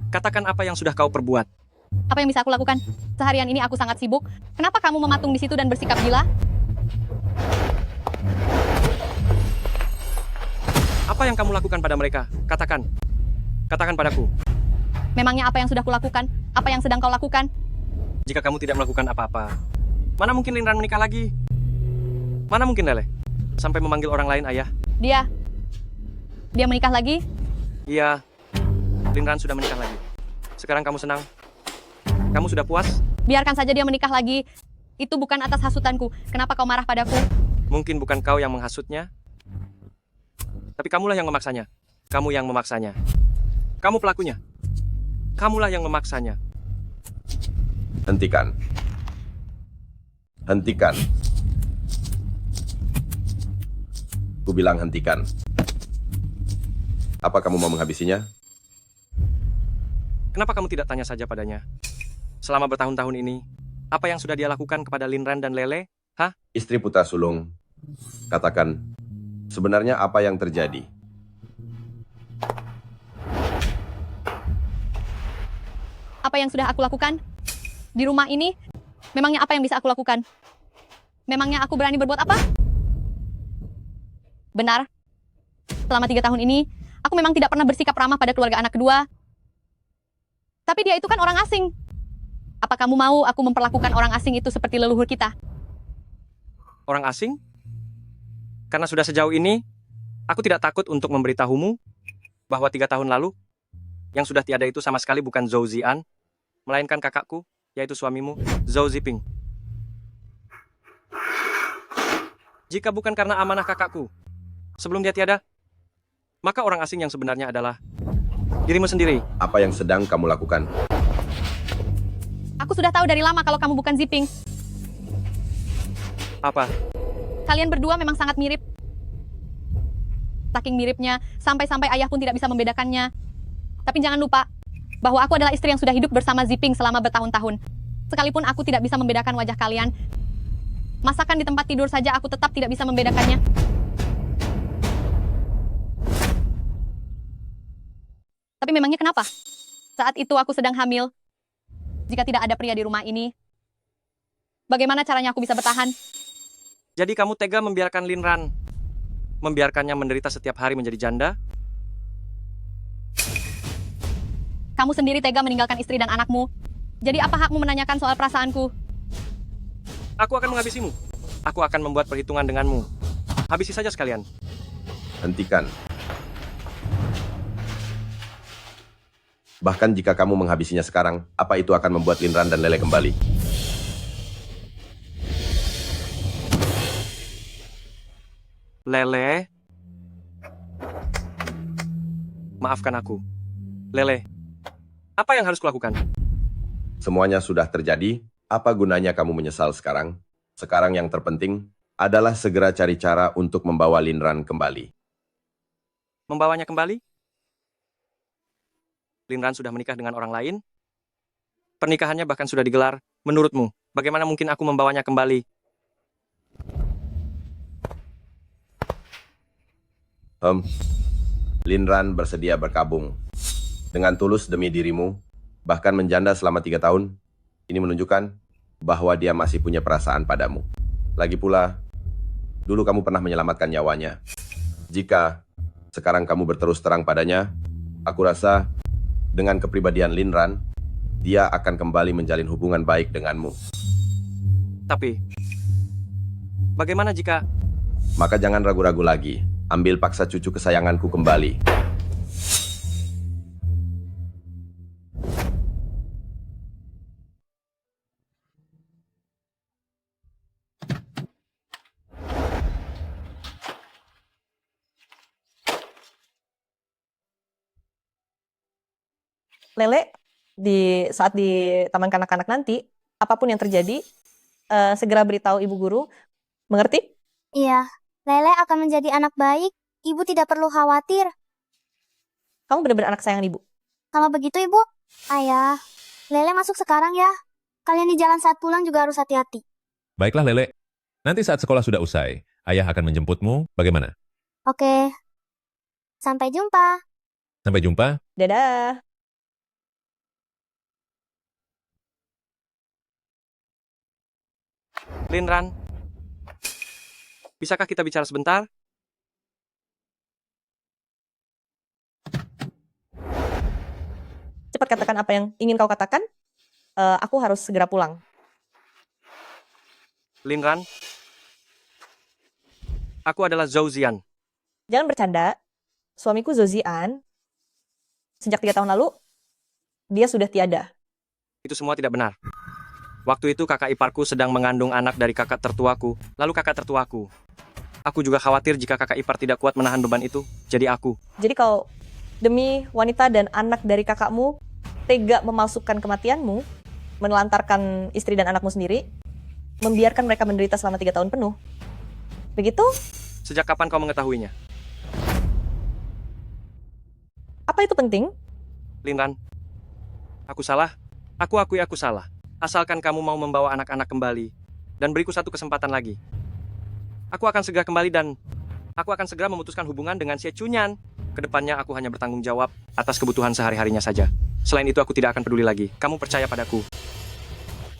Katakan apa yang sudah kau perbuat. Apa yang bisa aku lakukan? Seharian ini aku sangat sibuk. Kenapa kamu mematung di situ dan bersikap gila? Apa yang kamu lakukan pada mereka? Katakan. Katakan padaku. Memangnya apa yang sudah kulakukan? Apa yang sedang kau lakukan? Jika kamu tidak melakukan apa-apa, mana mungkin Linran menikah lagi? Mana mungkin Lele? Sampai memanggil orang lain ayah. Dia menikah lagi? Iya, Linran sudah menikah lagi. Sekarang kamu senang? Kamu sudah puas? Biarkan saja dia menikah lagi. Itu bukan atas hasutanku. Kenapa kau marah padaku? Mungkin bukan kau yang menghasutnya, tapi kamulah yang memaksanya. Kamu yang memaksanya. Kamu pelakunya. Kamulah yang memaksanya. Hentikan. Hentikan. Ku bilang hentikan. Apa kamu mau menghabisinya? Kenapa kamu tidak tanya saja padanya? Selama bertahun-tahun ini, apa yang sudah dia lakukan kepada Linran dan Lele? Hah? Istri putra sulung, katakan, sebenarnya apa yang terjadi? Apa yang sudah aku lakukan? Di rumah ini, memangnya apa yang bisa aku lakukan? Memangnya aku berani berbuat apa? Benar. Selama 3 tahun ini, aku memang tidak pernah bersikap ramah pada keluarga anak kedua. Tapi dia itu kan orang asing. Apa kamu mau aku memperlakukan orang asing itu seperti leluhur kita? Orang asing? Karena sudah sejauh ini, aku tidak takut untuk memberitahumu bahwa 3 tahun lalu, yang sudah tiada itu sama sekali bukan Zhou Ziyan, melainkan kakakku, yaitu suamimu, Zhou Ziping. Jika bukan karena amanah kakakku, sebelum dia tiada, maka orang asing yang sebenarnya adalah dirimu sendiri. Apa yang sedang kamu lakukan? Aku sudah tahu dari lama kalau kamu bukan Ziping. Apa? Kalian berdua memang sangat mirip. Saking miripnya, sampai-sampai ayah pun tidak bisa membedakannya. Tapi jangan lupa, bahwa aku adalah istri yang sudah hidup bersama Ziping selama bertahun-tahun. Sekalipun aku tidak bisa membedakan wajah kalian, masakan di tempat tidur saja aku tetap tidak bisa membedakannya. Tapi memangnya kenapa? Saat itu aku sedang hamil. Jika tidak ada pria di rumah ini, bagaimana caranya aku bisa bertahan? Jadi kamu tega membiarkan Linran, membiarkannya menderita setiap hari menjadi janda? Kamu sendiri tega meninggalkan istri dan anakmu. Jadi apa hakmu menanyakan soal perasaanku? Aku akan menghabisimu. Aku akan membuat perhitungan denganmu. Habisi saja sekalian. Hentikan. Bahkan jika kamu menghabisinya sekarang, apa itu akan membuat Linran dan Lele kembali? Lele? Maafkan aku. Lele, apa yang harus kulakukan? Semuanya sudah terjadi, apa gunanya kamu menyesal sekarang? Sekarang yang terpenting adalah segera cari cara untuk membawa Linran kembali. Membawanya kembali? Linran sudah menikah dengan orang lain? Pernikahannya bahkan sudah digelar. Menurutmu, bagaimana mungkin aku membawanya kembali? Linran bersedia berkabung. Dengan tulus demi dirimu, bahkan menjanda selama 3 tahun, ini menunjukkan bahwa dia masih punya perasaan padamu. Lagi pula, dulu kamu pernah menyelamatkan nyawanya. Jika sekarang kamu berterus terang padanya, aku rasa dengan kepribadian Linran, dia akan kembali menjalin hubungan baik denganmu. Tapi, bagaimana jika... Maka jangan ragu-ragu lagi. Ambil paksa cucu kesayanganku kembali. Lele, saat di taman kanak-kanak nanti, apapun yang terjadi, segera beritahu ibu guru. Mengerti? Iya, Lele akan menjadi anak baik. Ibu tidak perlu khawatir. Kamu benar-benar anak sayangan ibu. Kalau begitu, Ibu. Ayah, Lele masuk sekarang ya. Kalian di jalan saat pulang juga harus hati-hati. Baiklah Lele, nanti saat sekolah sudah usai, ayah akan menjemputmu, bagaimana? Oke. Sampai jumpa. Sampai jumpa. Dadah. Linran, bisakah kita bicara sebentar? Cepat katakan apa yang ingin kau katakan. Aku harus segera pulang. Linran, aku adalah Zhou Zian. Jangan bercanda. Suamiku Zozian, sejak 3 tahun lalu, dia sudah tiada. Itu semua tidak benar. Waktu itu kakak iparku sedang mengandung anak dari kakak tertuaku, lalu kakak tertuaku. Aku juga khawatir jika kakak ipar tidak kuat menahan beban itu, jadi aku. Jadi kau, demi wanita dan anak dari kakakmu, tega memalsukan kematianmu, menelantarkan istri dan anakmu sendiri, membiarkan mereka menderita selama 3 tahun penuh. Begitu? Sejak kapan kau mengetahuinya? Apa itu penting? Linran, aku salah. Aku akui aku salah. Asalkan kamu mau membawa anak-anak kembali dan beriku satu kesempatan lagi. Aku akan segera kembali dan aku akan segera memutuskan hubungan dengan Xie Chunyan. Kedepannya aku hanya bertanggung jawab atas kebutuhan sehari-harinya saja. Selain itu aku tidak akan peduli lagi. Kamu percaya padaku.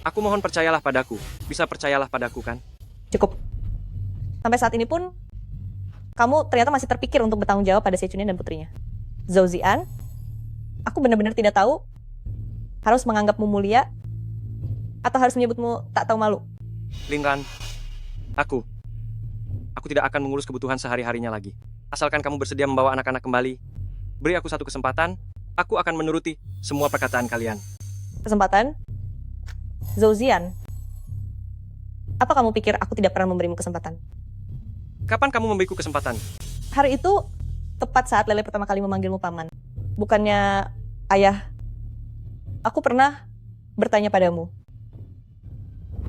Aku mohon percayalah padaku. Bisa percayalah padaku kan? Cukup. Sampai saat ini pun, kamu ternyata masih terpikir untuk bertanggung jawab pada Xie Chunyan dan putrinya. Zhou Zian, aku benar-benar tidak tahu harus menganggapmu mulia atau harus menyebutmu tak tahu malu. Linran, aku tidak akan mengurus kebutuhan sehari-harinya lagi. Asalkan kamu bersedia membawa anak-anak kembali, beri aku satu kesempatan, aku akan menuruti semua perkataan kalian. Kesempatan? Zhou Zian, apa kamu pikir aku tidak pernah memberimu kesempatan? Kapan kamu memberiku kesempatan? Hari itu, tepat saat Lele pertama kali memanggilmu paman. Bukannya ayah. Aku pernah bertanya padamu,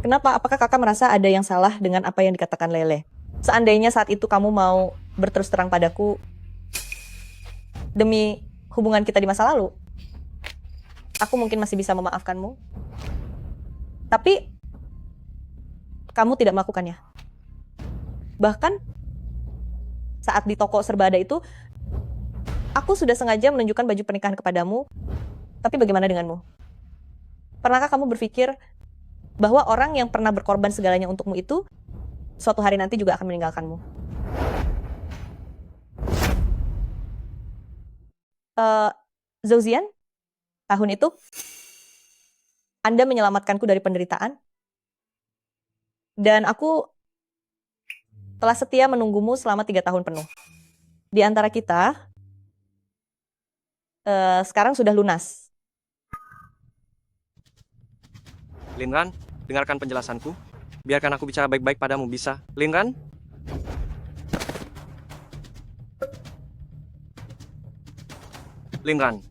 kenapa? Apakah kakak merasa ada yang salah dengan apa yang dikatakan Lele? Seandainya saat itu kamu mau berterus terang padaku demi hubungan kita di masa lalu, aku mungkin masih bisa memaafkanmu. Tapi kamu tidak melakukannya. Bahkan saat di toko serbada itu, Aku sudah sengaja menunjukkan baju pernikahan kepadamu, tapi bagaimana denganmu? Pernahkah kamu berpikir bahwa orang yang pernah berkorban segalanya untukmu itu, suatu hari nanti juga akan meninggalkanmu? Zouzian, tahun itu, Anda menyelamatkanku dari penderitaan, dan aku telah setia menunggumu selama 3 tahun penuh. Di antara kita, sekarang sudah lunas. Linran, dengarkan penjelasanku. Biarkan aku bicara baik-baik padamu, bisa? Linran? Linran.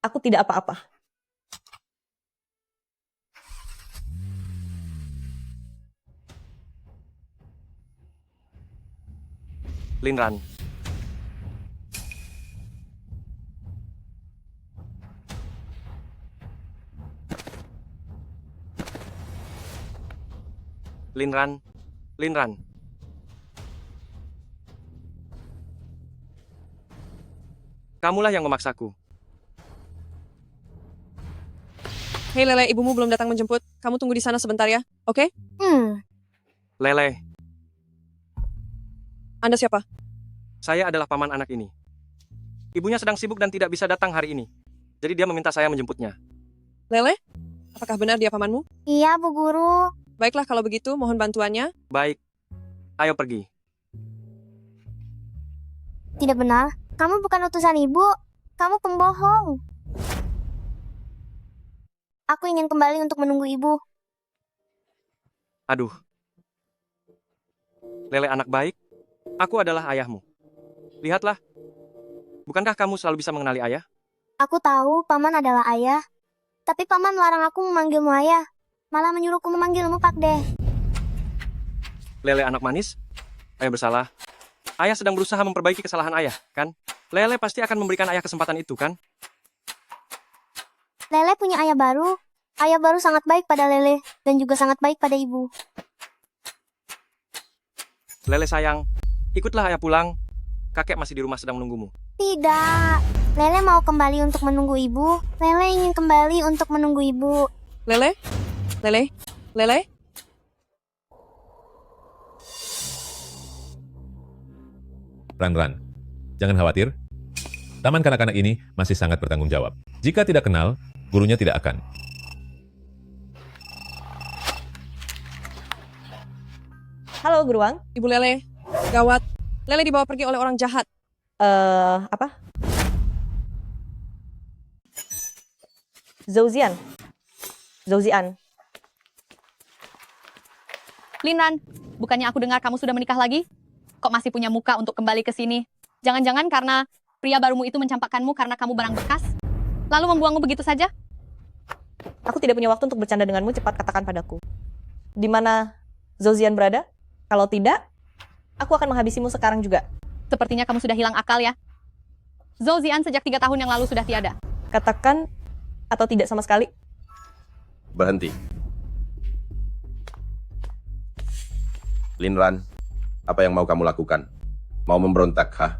Aku tidak apa-apa. Linran. Linran. Linran. Kamulah yang memaksaku. Hei Lele, ibumu belum datang menjemput. Kamu tunggu di sana sebentar ya, oke? Lele, Anda siapa? saya adalah paman anak ini. Ibunya sedang sibuk dan tidak bisa datang hari ini. Jadi dia meminta saya menjemputnya. Lele? Apakah benar dia pamanmu? Iya, Bu Guru. Baiklah kalau begitu, mohon bantuannya. Baik. Ayo pergi. Tidak benar. Kamu bukan utusan ibu. Kamu pembohong. Aku ingin kembali untuk menunggu ibu. Aduh. Lele anak baik, aku adalah ayahmu. Lihatlah. Bukankah kamu selalu bisa mengenali ayah? Aku tahu Paman adalah ayah. Tapi Paman melarang aku memanggilmu ayah. Malah menyuruhku memanggilmu Pak De. Lele anak manis, ayah bersalah. Ayah sedang berusaha memperbaiki kesalahan ayah, kan? Lele pasti akan memberikan ayah kesempatan itu, kan? Lele punya ayah baru. Ayah baru sangat baik pada Lele. Dan juga sangat baik pada ibu. Lele sayang, ikutlah ayah pulang. Kakek masih di rumah sedang menunggumu. Tidak. Lele mau kembali untuk menunggu ibu. Lele ingin kembali untuk menunggu ibu. Lele? Lele? Lele? Ran, jangan khawatir. Taman kanak-kanak ini masih sangat bertanggung jawab. Jika tidak kenal, gurunya tidak akan. Halo, Geruang. Ibu Lele, gawat. Lele dibawa pergi oleh orang jahat. Apa? Zouzian. Linran, bukannya aku dengar kamu sudah menikah lagi? Kok masih punya muka untuk kembali ke sini? Jangan-jangan karena pria barumu itu mencampakkanmu karena kamu barang bekas? Lalu membuangmu begitu saja? Aku tidak punya waktu untuk bercanda denganmu, cepat katakan padaku. Di mana Zouzian berada? Kalau tidak, aku akan menghabisimu sekarang juga. Sepertinya kamu sudah hilang akal ya. Zouzian sejak 3 tahun yang lalu sudah tiada. Katakan atau tidak sama sekali. Berhenti. Linran, apa yang mau kamu lakukan? Mau memberontak, kah?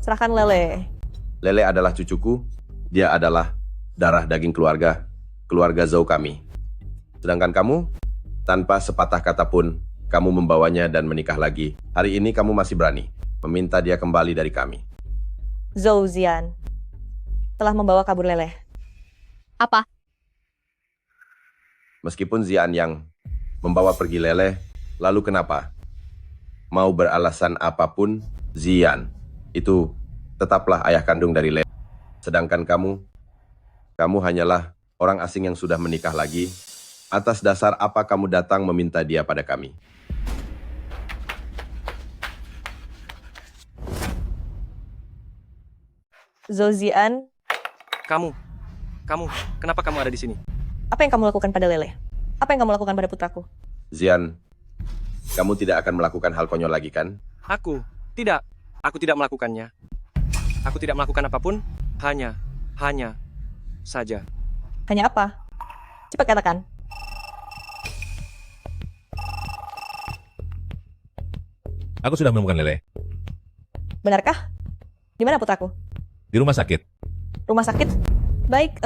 Serahkan Lele. Lele adalah cucuku. Dia adalah darah daging keluarga Zhou kami. Sedangkan kamu, tanpa sepatah kata pun, kamu membawanya dan menikah lagi. Hari ini kamu masih berani meminta dia kembali dari kami. Zouzian telah membawa kabur Lele. Apa? Meskipun Zian yang membawa pergi Lele, lalu kenapa? Mau beralasan apapun, Zian itu tetaplah ayah kandung dari Lele. Sedangkan kamu hanyalah orang asing yang sudah menikah lagi. Atas dasar apa kamu datang meminta dia pada kami? Zouzian, kenapa kamu ada di sini? apa yang kamu lakukan pada Lele? Apa yang kamu lakukan pada putraku? Zian, kamu tidak akan melakukan hal konyol lagi, kan? Aku tidak melakukannya. Aku tidak melakukan apapun, hanya saja. Hanya apa? Cepat katakan. Aku sudah menemukan Lele. Benarkah? Di mana putraku? Di rumah sakit. Rumah sakit? Baik,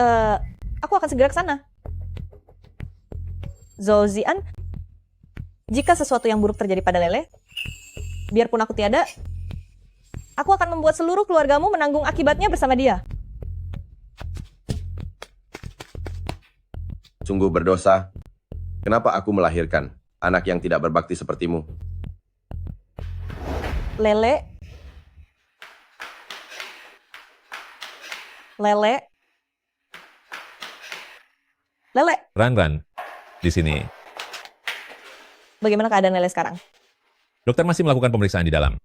aku akan segera ke sana. Zhou Zian, jika sesuatu yang buruk terjadi pada Lele, biarpun aku tiada, aku akan membuat seluruh keluargamu menanggung akibatnya bersama dia. Sungguh berdosa. Kenapa aku melahirkan anak yang tidak berbakti sepertimu? Lele, Ran, di sini. bagaimana keadaan Lele sekarang? Dokter masih melakukan pemeriksaan di dalam.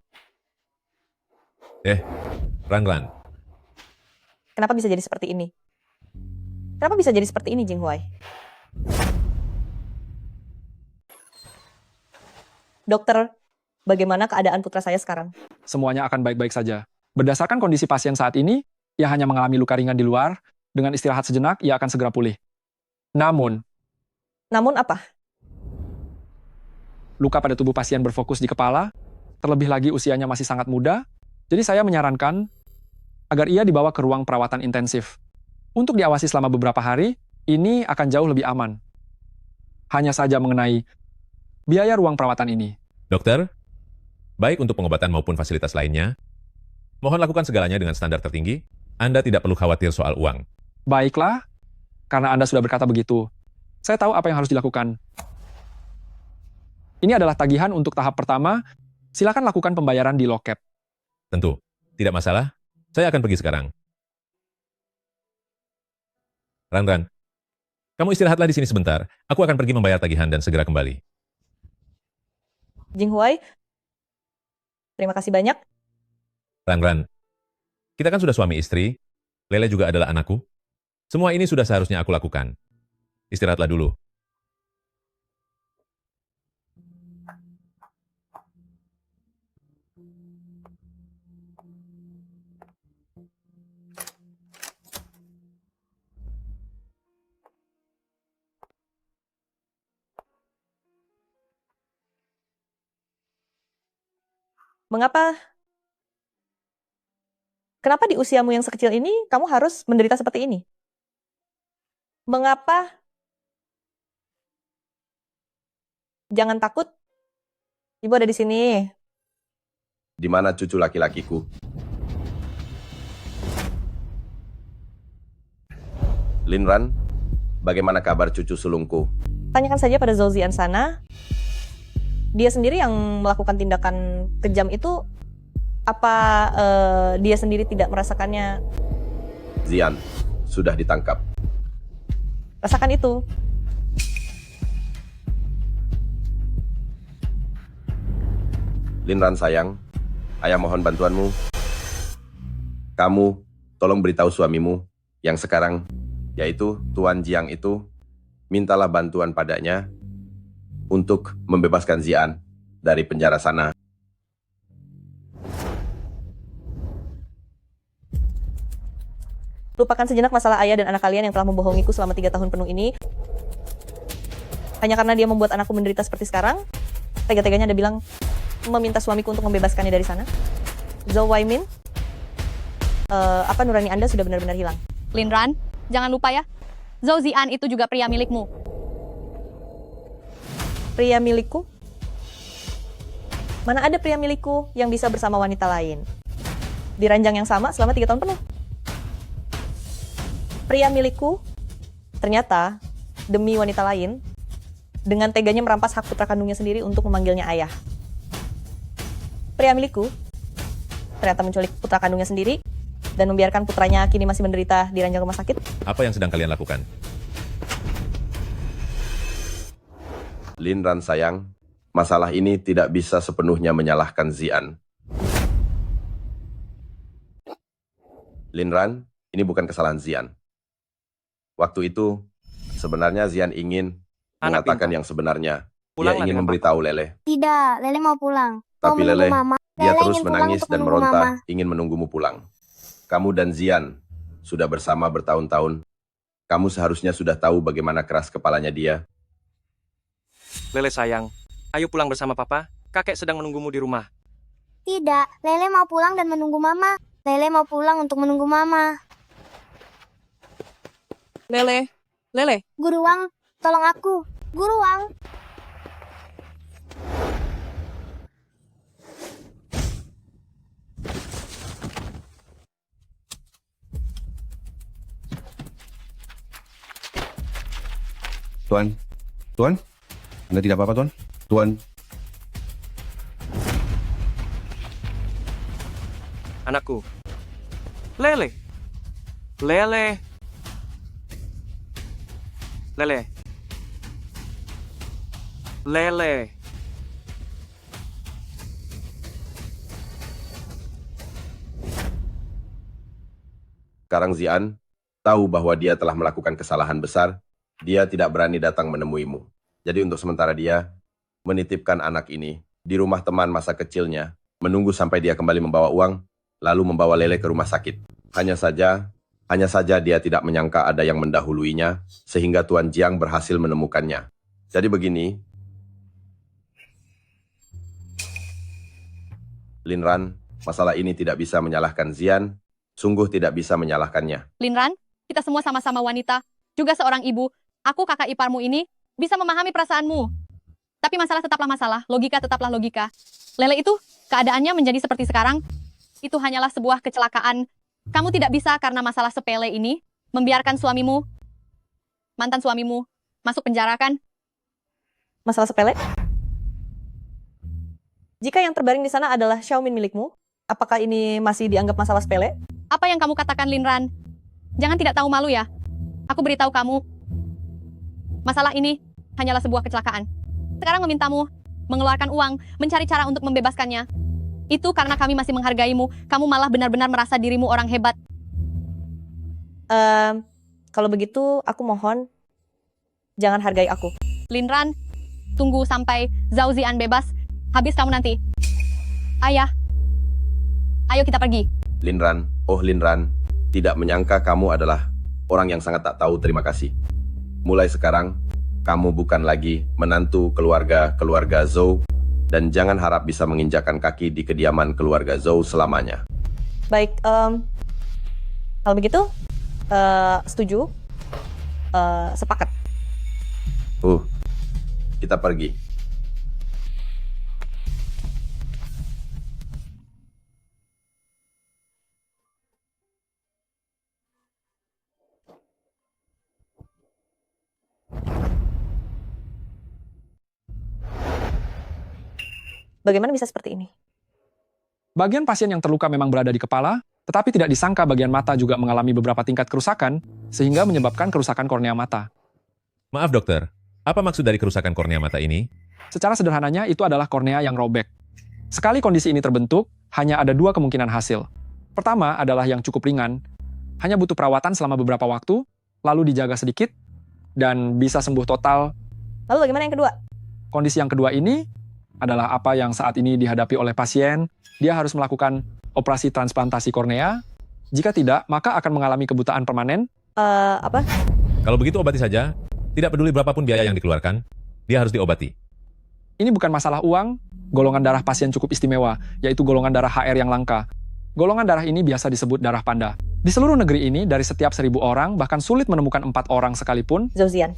Ran. Kenapa bisa jadi seperti ini? Kenapa bisa jadi seperti ini, Jinghuai? Dokter, bagaimana keadaan putra saya sekarang? Semuanya akan baik-baik saja. Berdasarkan kondisi pasien saat ini, ia hanya mengalami luka ringan di luar. Dengan istirahat sejenak, ia akan segera pulih. Namun apa? Luka pada tubuh pasien berfokus di kepala, terlebih lagi usianya masih sangat muda, jadi saya menyarankan agar ia dibawa ke ruang perawatan intensif. Untuk diawasi selama beberapa hari, ini akan jauh lebih aman. Hanya saja mengenai biaya ruang perawatan ini. Dokter, baik untuk pengobatan maupun fasilitas lainnya, mohon lakukan segalanya dengan standar tertinggi. Anda tidak perlu khawatir soal uang. Baiklah, karena Anda sudah berkata begitu. Saya tahu apa yang harus dilakukan. Ini adalah tagihan untuk tahap pertama. Silakan lakukan pembayaran di loket. Tentu, tidak masalah. Saya akan pergi sekarang. Ran, kamu istirahatlah di sini sebentar. Aku akan pergi membayar tagihan dan segera kembali. Jinghuai, terima kasih banyak. Ran, kita kan sudah suami istri. Lele juga adalah anakku. Semua ini sudah seharusnya aku lakukan. Istirahatlah dulu. Kenapa di usiamu yang sekecil ini kamu harus menderita seperti ini? Mengapa? Jangan takut. Ibu ada di sini. Di mana cucu laki-lakiku? Linran, bagaimana kabar cucu sulungku? Tanyakan saja pada Zhou Zian sana. Dia sendiri yang melakukan tindakan kejam itu. Apa dia sendiri tidak merasakannya? Zian, sudah ditangkap. Rasakan itu. Linran sayang, ayah mohon bantuanmu. Kamu, tolong beritahu suamimu yang sekarang, yaitu Tuan Jiang itu, mintalah bantuan padanya untuk membebaskan Zian dari penjara sana. Lupakan sejenak masalah ayah dan anak kalian yang telah membohongiku selama 3 tahun penuh ini. Hanya karena dia membuat anakku menderita seperti sekarang, tega-teganya Anda bilang meminta suamiku untuk membebaskannya dari sana. Zhou Waimin, apa nurani Anda sudah benar-benar hilang? Linran, jangan lupa ya, Zhou Zian itu juga pria milikmu. Pria milikku? Mana ada pria milikku yang bisa bersama wanita lain? Di ranjang yang sama selama 3 tahun penuh. Pria milikku, ternyata, demi wanita lain, dengan teganya merampas hak putra kandungnya sendiri untuk memanggilnya ayah. Pria milikku, ternyata menculik putra kandungnya sendiri, dan membiarkan putranya kini masih menderita di ranjang rumah sakit. Apa yang sedang kalian lakukan? Linran sayang, masalah ini tidak bisa sepenuhnya menyalahkan Zian. Linran, ini bukan kesalahan Zian. Waktu itu, sebenarnya Zian ingin mengatakan yang sebenarnya. Dia ingin memberitahu Lele. Tidak, Lele mau pulang. Tapi Mau menunggu Lele, Mama. dia Lele terus ingin pulang menangis untuk dan menunggu meronta, Mama. ingin menunggumu pulang. Kamu dan Zian sudah bersama bertahun-tahun. Kamu seharusnya sudah tahu bagaimana keras kepalanya dia. Lele sayang, ayo pulang bersama papa. Kakek sedang menunggumu di rumah. Tidak, Lele mau pulang dan menunggu Mama. Lele mau pulang untuk menunggu Mama. Lele, Lele. Guru Wang, tolong aku. Guru Wang. Tuan, Tuan, Anda tidak apa-apa, Tuan? Tuan, Anakku. Lele. Lele. Lele. Lele. Sekarang Zian tahu bahwa dia telah melakukan kesalahan besar, dia tidak berani datang menemuimu. Jadi untuk sementara dia menitipkan anak ini di rumah teman masa kecilnya, menunggu sampai dia kembali membawa uang, lalu membawa Lele ke rumah sakit. Hanya saja dia tidak menyangka ada yang mendahuluinya, sehingga Tuan Jiang berhasil menemukannya. Jadi begini, Linran, masalah ini tidak bisa menyalahkan Zian, sungguh tidak bisa menyalahkannya. Linran, kita semua sama-sama wanita, juga seorang ibu. Aku kakak iparmu ini bisa memahami perasaanmu. Tapi masalah tetaplah masalah, logika tetaplah logika. Lele itu, keadaannya menjadi seperti sekarang, itu hanyalah sebuah kecelakaan. Kamu tidak bisa karena masalah sepele ini, membiarkan suamimu, mantan suamimu, masuk penjara kan? Masalah sepele? Jika yang terbaring di sana adalah Xiaomin milikmu, apakah ini masih dianggap masalah sepele? Apa yang kamu katakan, Linran? Jangan tidak tahu malu ya. Aku beritahu kamu, masalah ini hanyalah sebuah kecelakaan. Sekarang memintamu mengeluarkan uang, mencari cara untuk membebaskannya. Itu karena kami masih menghargaimu. Kamu malah benar-benar merasa dirimu orang hebat. Kalau begitu, aku mohon jangan hargai aku. Linran, tunggu sampai Zhao Zian bebas. Habis kamu nanti. Ayah, ayo kita pergi. Linran, oh Linran, tidak menyangka kamu adalah orang yang sangat tak tahu terima kasih. Mulai sekarang, kamu bukan lagi menantu keluarga Zhou, dan jangan harap bisa menginjakan kaki di kediaman keluarga Zhou selamanya. Baik, kalau begitu, setuju, sepakat. Kita pergi. Bagaimana bisa seperti ini? Bagian pasien yang terluka memang berada di kepala, tetapi tidak disangka bagian mata juga mengalami beberapa tingkat kerusakan, sehingga menyebabkan kerusakan kornea mata. Maaf dokter, apa maksud dari kerusakan kornea mata ini? Secara sederhananya, itu adalah kornea yang robek. Sekali kondisi ini terbentuk, hanya ada dua kemungkinan hasil. Pertama adalah yang cukup ringan, hanya butuh perawatan selama beberapa waktu, lalu dijaga sedikit, dan bisa sembuh total. Lalu bagaimana yang kedua? Kondisi yang kedua ini adalah apa yang saat ini dihadapi oleh pasien. Dia harus melakukan operasi transplantasi kornea. Jika tidak, maka akan mengalami kebutaan permanen. Apa? Kalau begitu obati saja. Tidak peduli berapapun biaya yang dikeluarkan, dia harus diobati. Ini bukan masalah uang. Golongan darah pasien cukup istimewa, yaitu golongan darah HR yang langka. Golongan darah ini biasa disebut darah panda. Di seluruh negeri ini, dari setiap 1.000 orang, bahkan sulit menemukan 4 orang sekalipun. Zhou Zian.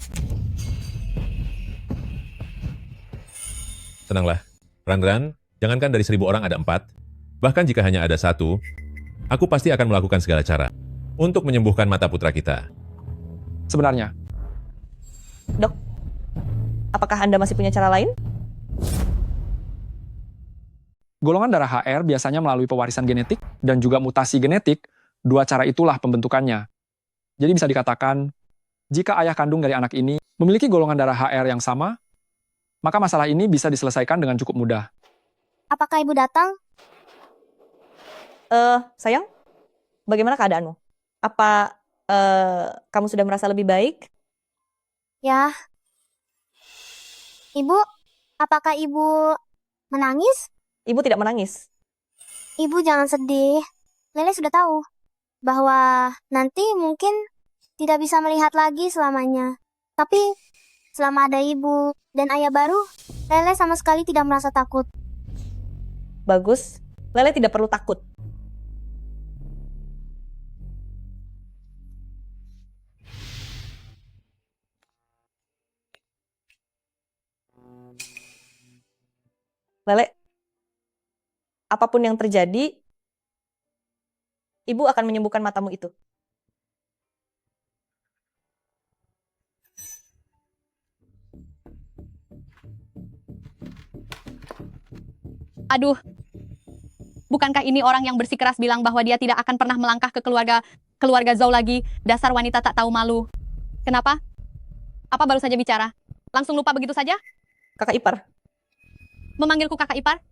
Tenanglah, Ran, jangankan dari 1.000 orang ada 4, bahkan jika hanya ada 1, aku pasti akan melakukan segala cara untuk menyembuhkan mata putra kita. Sebenarnya. Dok, apakah Anda masih punya cara lain? Golongan darah HR biasanya melalui pewarisan genetik dan juga mutasi genetik. Dua cara itulah pembentukannya. Jadi bisa dikatakan, jika ayah kandung dari anak ini memiliki golongan darah HR yang sama, maka masalah ini bisa diselesaikan dengan cukup mudah. Apakah ibu datang? Sayang, bagaimana keadaanmu? Apa kamu sudah merasa lebih baik? Ya. Ibu, apakah ibu menangis? Ibu tidak menangis. Ibu jangan sedih. Lele sudah tahu bahwa nanti mungkin tidak bisa melihat lagi selamanya. Tapi selama ada ibu dan ayah baru, Lele sama sekali tidak merasa takut. Bagus. Lele tidak perlu takut. Lele, apapun yang terjadi, ibu akan menyembuhkan matamu itu. Aduh, bukankah ini orang yang bersikeras bilang bahwa dia tidak akan pernah melangkah ke keluarga Zhou lagi? Dasar wanita tak tahu malu. Kenapa? Apa baru saja bicara? Langsung lupa begitu saja? Kakak ipar. Memanggilku kakak ipar?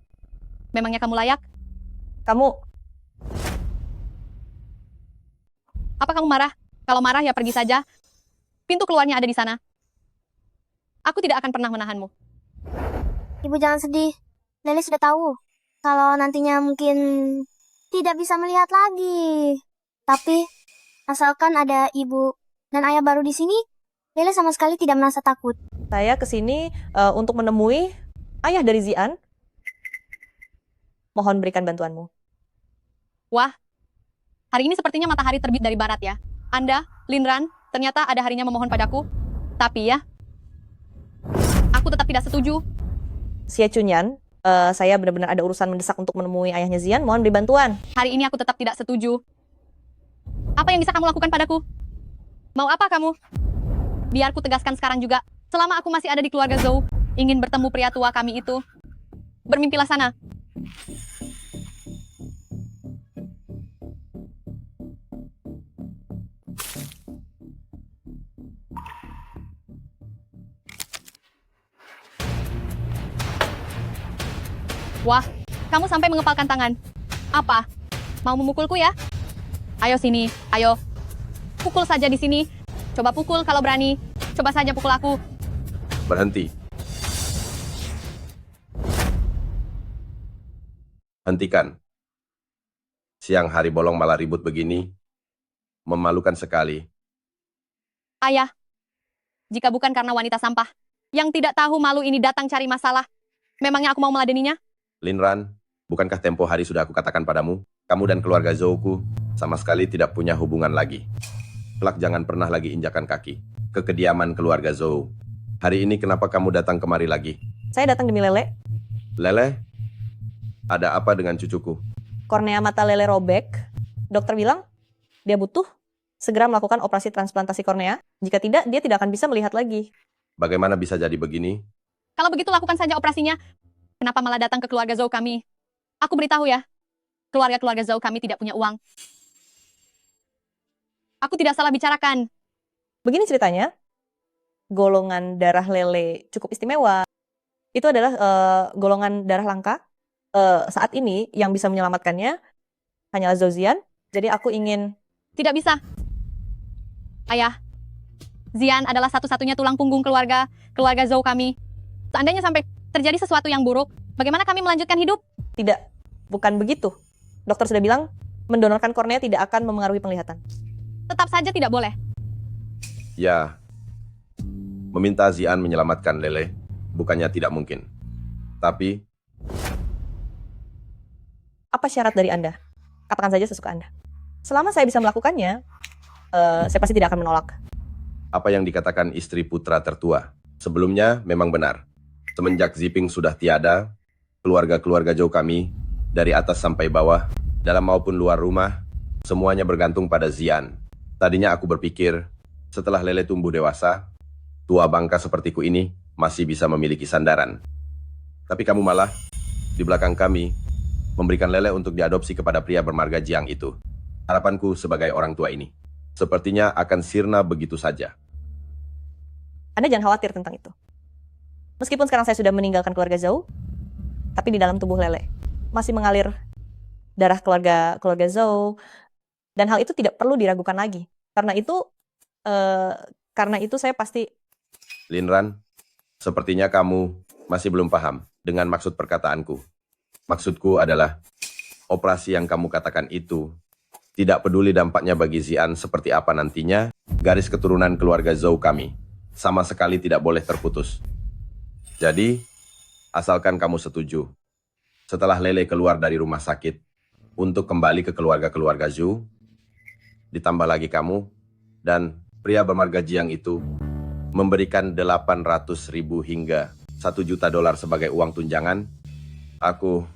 Memangnya kamu layak? Kamu... Apa kamu marah? Kalau marah ya pergi saja. Pintu keluarnya ada di sana. Aku tidak akan pernah menahanmu. Ibu jangan sedih. Lele sudah tahu kalau nantinya mungkin tidak bisa melihat lagi. Tapi asalkan ada ibu dan ayah baru di sini, Lele sama sekali tidak merasa takut. Saya kesini untuk menemui ayah dari Zian. Mohon berikan bantuanmu. Wah, hari ini sepertinya matahari terbit dari barat ya. Anda, Linran, ternyata ada harinya memohon padaku. Tapi ya, aku tetap tidak setuju. Xie Chunyan, saya benar-benar ada urusan mendesak untuk menemui ayahnya Zian. Mohon beri bantuan. Hari ini aku tetap tidak setuju. Apa yang bisa kamu lakukan padaku? Mau apa kamu? Biar ku tegaskan sekarang juga. Selama aku masih ada di keluarga Zhou, ingin bertemu pria tua kami itu. Bermimpilah sana. Wah, kamu sampai mengepalkan tangan. Apa? Mau memukulku ya? Ayo sini, ayo. Pukul saja di sini. Coba pukul kalau berani. Coba saja pukul aku. Berhenti. Hentikan. Siang hari bolong malah ribut begini. Memalukan sekali. Ayah, jika bukan karena wanita sampah yang tidak tahu malu ini datang cari masalah, memangnya aku mau meladeninya? Linran, bukankah tempo hari sudah aku katakan padamu, kamu dan keluarga Zhouku sama sekali tidak punya hubungan lagi. Kelak jangan pernah lagi injakan kaki ke kediaman keluarga Zhou. Hari ini kenapa kamu datang kemari lagi? Saya datang demi Lele. Lele? Ada apa dengan cucuku? Kornea mata Lele robek. Dokter bilang dia butuh segera melakukan operasi transplantasi kornea. Jika tidak, dia tidak akan bisa melihat lagi. Bagaimana bisa jadi begini? Kalau begitu lakukan saja operasinya. Kenapa malah datang ke keluarga Zhou kami? Aku beritahu ya, keluarga-keluarga Zhou kami tidak punya uang. Aku tidak salah bicarakan. Begini ceritanya, golongan darah Lele cukup istimewa. Itu adalah golongan darah langka. Saat ini yang bisa menyelamatkannya hanyalah Zhou Zian. Jadi aku ingin... Tidak bisa. Ayah, Zian adalah satu-satunya tulang punggung keluarga Zhou kami. Seandainya sampai terjadi sesuatu yang buruk, bagaimana kami melanjutkan hidup? Tidak, bukan begitu. Dokter sudah bilang, mendonorkan kornea tidak akan memengaruhi penglihatan. Tetap saja tidak boleh. Ya, meminta Zian menyelamatkan Lele bukannya tidak mungkin. Tapi... Apa syarat dari Anda? Katakan saja sesuka Anda. Selama saya bisa melakukannya, saya pasti tidak akan menolak. Apa yang dikatakan istri putra tertua sebelumnya memang benar. Semenjak Ziping sudah tiada, keluarga-keluarga Zhou kami, dari atas sampai bawah, dalam maupun luar rumah, semuanya bergantung pada Zian. Tadinya aku berpikir, setelah Lele tumbuh dewasa, tua bangka sepertiku ini masih bisa memiliki sandaran. Tapi kamu malah, di belakang kami, memberikan Lele untuk diadopsi kepada pria bermarga Jiang itu. Harapanku sebagai orang tua ini, sepertinya akan sirna begitu saja. Anda jangan khawatir tentang itu. Meskipun sekarang saya sudah meninggalkan keluarga Zhou, tapi di dalam tubuh Lele masih mengalir darah keluarga Zhou, dan hal itu tidak perlu diragukan lagi. Karena itu saya pasti... Linran, sepertinya kamu masih belum paham dengan maksud perkataanku. Maksudku adalah, operasi yang kamu katakan itu tidak peduli dampaknya bagi Zian seperti apa nantinya, garis keturunan keluarga Zhou kami sama sekali tidak boleh terputus. Jadi, asalkan kamu setuju, Setelah Lele keluar dari rumah sakit untuk kembali ke keluarga-keluarga Zhou, ditambah lagi kamu, dan pria bermarga Jiang itu memberikan 800.000 hingga 1 juta dolar sebagai uang tunjangan, aku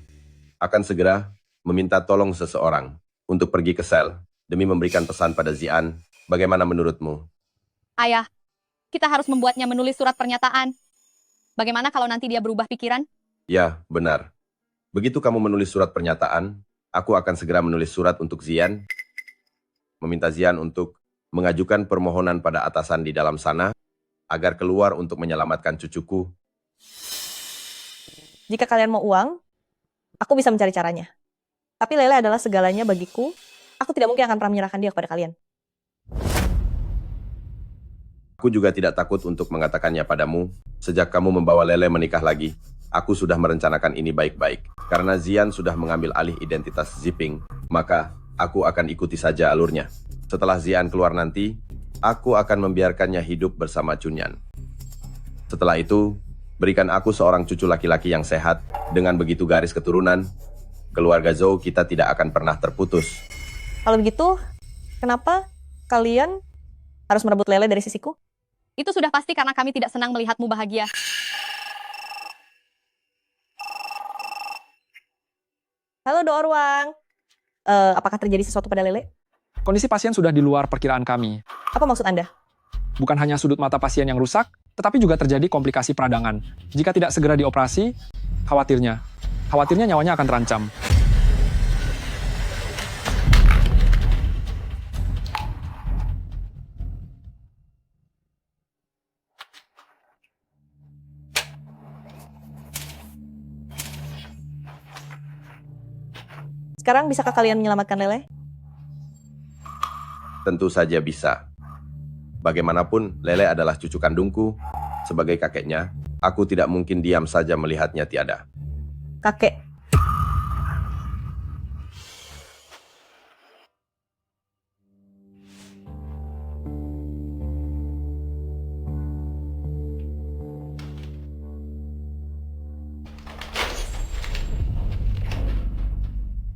akan segera meminta tolong seseorang untuk pergi ke sel demi memberikan pesan pada Zian. Bagaimana menurutmu? Ayah, kita harus membuatnya menulis surat pernyataan. Bagaimana kalau nanti dia berubah pikiran? Ya, benar. Begitu kamu menulis surat pernyataan, aku akan segera menulis surat untuk Zian, meminta Zian untuk mengajukan permohonan pada atasan di dalam sana, agar keluar untuk menyelamatkan cucuku. Jika kalian mau uang, aku bisa mencari caranya. Tapi Lele adalah segalanya bagiku. Aku tidak mungkin akan pernah menyerahkan dia kepada kalian. Aku juga tidak takut untuk mengatakannya padamu. Sejak kamu membawa Lele menikah lagi, aku sudah merencanakan ini baik-baik. Karena Zian sudah mengambil alih identitas Ziping, maka aku akan ikuti saja alurnya. Setelah Zian keluar nanti, aku akan membiarkannya hidup bersama Chunyan. Setelah itu, berikan aku seorang cucu laki-laki yang sehat. Dengan begitu garis keturunan, keluarga Zhou kita tidak akan pernah terputus. Kalau begitu, kenapa kalian harus merebut Lele dari sisiku? Itu sudah pasti karena kami tidak senang melihatmu bahagia. Halo Doa Ruang. Apakah terjadi sesuatu pada Lele? Kondisi pasien sudah di luar perkiraan kami. Apa maksud Anda? Bukan hanya sudut mata pasien yang rusak, tetapi juga terjadi komplikasi peradangan. Jika tidak segera dioperasi, khawatirnya nyawanya akan terancam. Sekarang bisakah kalian menyelamatkan Lele? Tentu saja bisa. Bagaimanapun, Lele adalah cucu kandungku. Sebagai kakeknya, aku tidak mungkin diam saja melihatnya tiada. Kakek.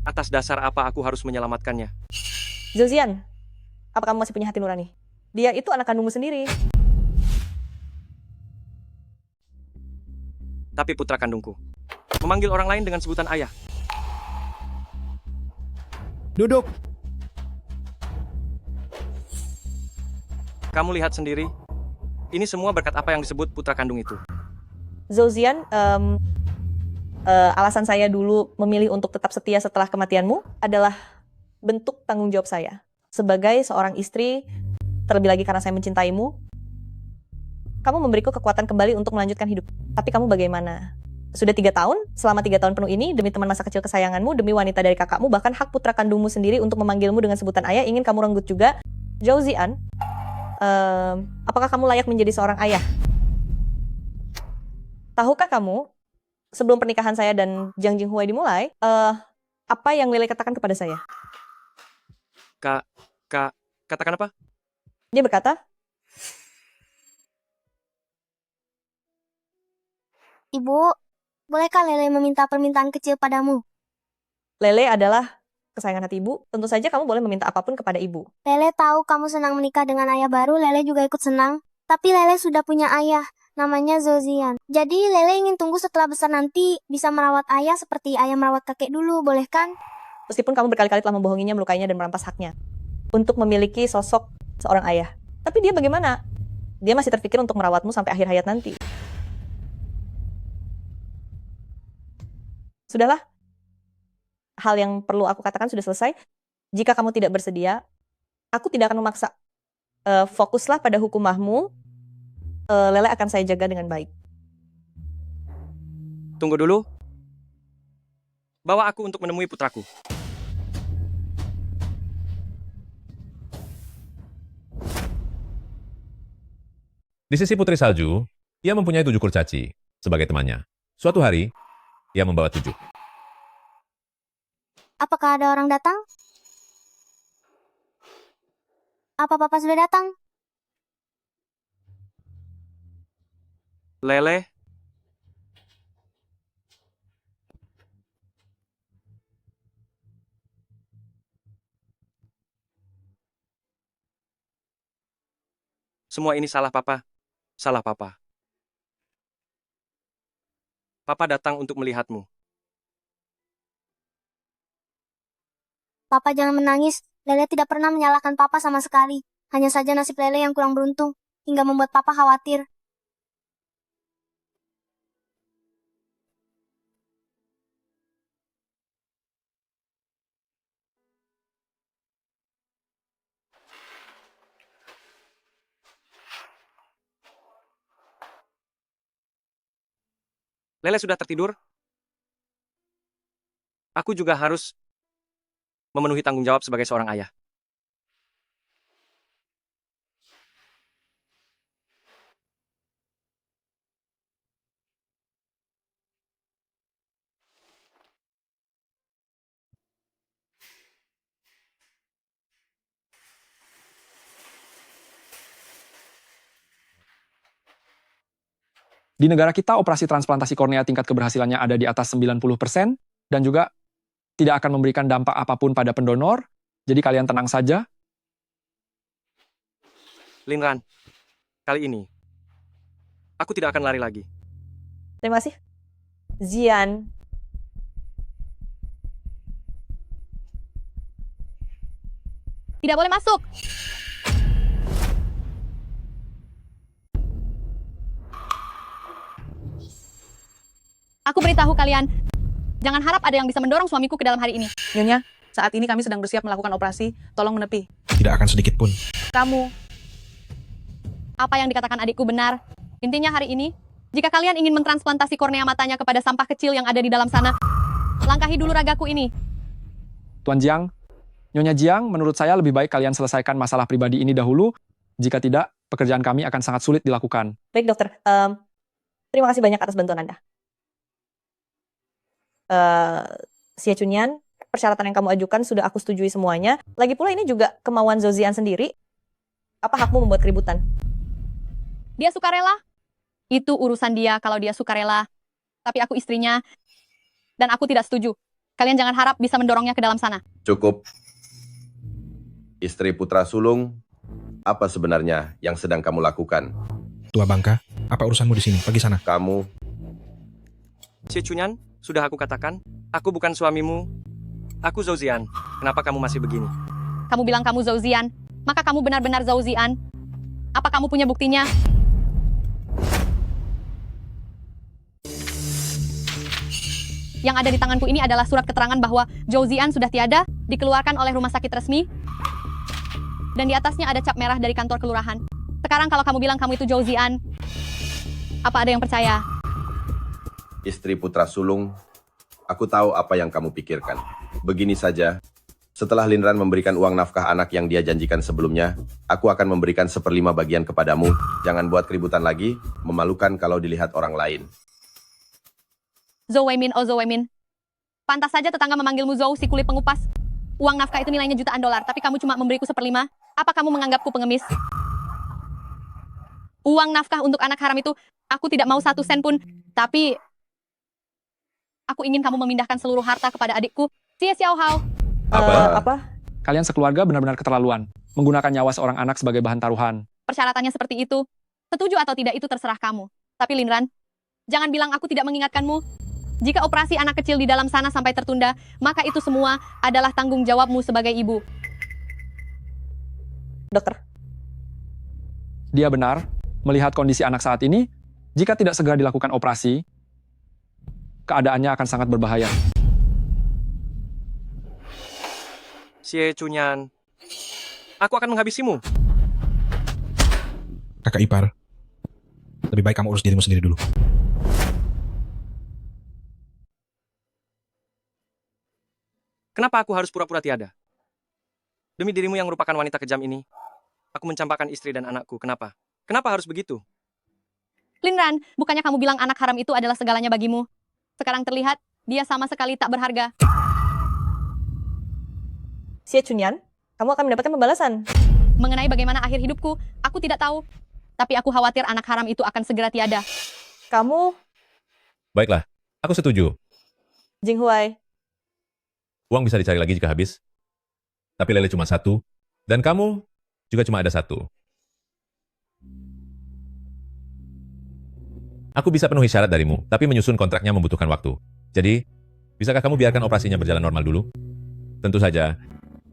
Atas dasar apa aku harus menyelamatkannya? Zouzian, apa kamu masih punya hati nurani? Dia itu anak kandungmu sendiri. Tapi putra kandungku memanggil orang lain dengan sebutan ayah. Duduk. Kamu lihat sendiri. Ini semua berkat apa yang disebut putra kandung itu. Zouzian, alasan saya dulu memilih untuk tetap setia setelah kematianmu adalah bentuk tanggung jawab saya. Sebagai seorang istri, terlebih lagi karena saya mencintaimu, kamu memberiku kekuatan kembali untuk melanjutkan hidup. Tapi kamu bagaimana? Sudah 3 tahun, selama 3 tahun penuh ini, demi teman masa kecil kesayanganmu, demi wanita dari kakakmu, bahkan hak putra kandungmu sendiri untuk memanggilmu dengan sebutan ayah, ingin kamu renggut juga. Zouzian, apakah kamu layak menjadi seorang ayah? Tahukah kamu, sebelum pernikahan saya dan Jiang Jinghuai dimulai, apa yang Lele katakan kepada saya? Katakan apa? Dia berkata, Ibu, bolehkah Lele meminta permintaan kecil padamu? Lele adalah kesayangan hati ibu, tentu saja kamu boleh meminta apapun kepada ibu. Lele tahu kamu senang menikah dengan ayah baru, Lele juga ikut senang. Tapi Lele sudah punya ayah, namanya Zouzian. Jadi Lele ingin tunggu setelah besar nanti, bisa merawat ayah seperti ayah merawat kakek dulu, boleh kan? Meskipun kamu berkali-kali telah membohonginya, melukainya, dan merampas haknya untuk memiliki sosok seorang ayah. Tapi dia bagaimana? Dia masih terpikir untuk merawatmu sampai akhir hayat nanti. Sudahlah. Hal yang perlu aku katakan sudah selesai. Jika kamu tidak bersedia, aku tidak akan memaksa. Fokuslah pada hukumahmu. Lele akan saya jaga dengan baik. Tunggu dulu. Bawa aku untuk menemui putraku. Di sisi Putri Salju, ia mempunyai 7 kurcaci sebagai temannya. Suatu hari, ia membawa 7. Apakah ada orang datang? Apa Papa sudah datang? Lele, Semua ini salah papa. Salah papa. Papa datang untuk melihatmu. Papa jangan menangis. Lele tidak pernah menyalahkan Papa sama sekali. Hanya saja nasib Lele yang kurang beruntung, hingga membuat Papa khawatir. Lele sudah tertidur? Aku juga harus memenuhi tanggung jawab sebagai seorang ayah. Di negara kita, operasi transplantasi kornea tingkat keberhasilannya ada di atas 90%, dan juga tidak akan memberikan dampak apapun pada pendonor, jadi kalian tenang saja. Linran, kali ini, aku tidak akan lari lagi. Terima kasih. Zian. Tidak boleh masuk. Aku beritahu kalian, jangan harap ada yang bisa mendorong suamiku ke dalam hari ini. Nyonya, saat ini kami sedang bersiap melakukan operasi. Tolong menepi. Tidak akan sedikit pun. Kamu, apa yang dikatakan adikku benar. Intinya hari ini, jika kalian ingin mentransplantasi kornea matanya kepada sampah kecil yang ada di dalam sana, langkahi dulu ragaku ini. Tuan Jiang, Nyonya Jiang, menurut saya lebih baik kalian selesaikan masalah pribadi ini dahulu. Jika tidak, pekerjaan kami akan sangat sulit dilakukan. Baik dokter, terima kasih banyak atas bantuan Anda. Xie Chunyan, persyaratan yang kamu ajukan sudah aku setujui semuanya. Lagi pula ini juga kemauan Zhou Ziyan sendiri. Apa hakmu membuat keributan? Dia sukarela? Itu urusan dia kalau dia sukarela. Tapi aku istrinya, dan aku tidak setuju. Kalian jangan harap bisa mendorongnya ke dalam sana. Cukup. Istri putra sulung, apa sebenarnya yang sedang kamu lakukan? Tua bangka, apa urusanmu di sini? Pergi sana. Kamu, Xie Chunyan, sudah aku katakan, aku bukan suamimu. Aku Zhou Ziyan. Kenapa kamu masih begini? Kamu bilang kamu Zhou Ziyan, maka kamu benar-benar Zhou Ziyan. Apa kamu punya buktinya? Yang ada di tanganku ini adalah surat keterangan bahwa Zhou Ziyan sudah tiada, dikeluarkan oleh rumah sakit resmi, dan di atasnya ada cap merah dari kantor kelurahan. Sekarang kalau kamu bilang kamu itu Zhou Ziyan, apa ada yang percaya? istri putra sulung, aku tahu apa yang kamu pikirkan. Begini saja, setelah Linran memberikan uang nafkah anak yang dia janjikan sebelumnya, aku akan memberikan 1/5 bagian kepadamu. Jangan buat keributan lagi, memalukan kalau dilihat orang lain. Zhou Weimin, oh Zhou Weimin. Pantas saja tetangga memanggilmu Zhou, si kulit pengupas. Uang nafkah itu nilainya jutaan dolar, tapi kamu cuma memberiku 1/5. Apa kamu menganggapku pengemis? Uang nafkah untuk anak haram itu, aku tidak mau 1 sen pun. Tapi, aku ingin kamu memindahkan seluruh harta kepada adikku, Xie Xiaohao. Apa? Kalian sekeluarga benar-benar keterlaluan. Menggunakan nyawa seorang anak sebagai bahan taruhan. Persyaratannya seperti itu. Setuju atau tidak itu terserah kamu. Tapi Linran, jangan bilang aku tidak mengingatkanmu. Jika operasi anak kecil di dalam sana sampai tertunda, maka itu semua adalah tanggung jawabmu sebagai ibu. Dokter. Dia benar, melihat kondisi anak saat ini, jika tidak segera dilakukan operasi, keadaannya akan sangat berbahaya. Xie Chunyan, aku akan menghabisimu. Kakak ipar, lebih baik kamu urus dirimu sendiri dulu. Kenapa aku harus pura-pura tiada? Demi dirimu yang merupakan wanita kejam ini, aku mencampakkan istri dan anakku. Kenapa? Kenapa harus begitu? Linran, bukannya kamu bilang anak haram itu adalah segalanya bagimu? Sekarang terlihat, dia sama sekali tak berharga. Xie Chunyan, kamu akan mendapatkan pembalasan. Mengenai bagaimana akhir hidupku, aku tidak tahu. Tapi aku khawatir anak haram itu akan segera tiada. Kamu, Baiklah, aku setuju. Jinghuai, Uang bisa dicari lagi jika habis. Tapi lele cuma 1, dan kamu juga cuma ada 1. Aku bisa penuhi syarat darimu, tapi menyusun kontraknya membutuhkan waktu. Jadi, bisakah kamu biarkan operasinya berjalan normal dulu? Tentu saja.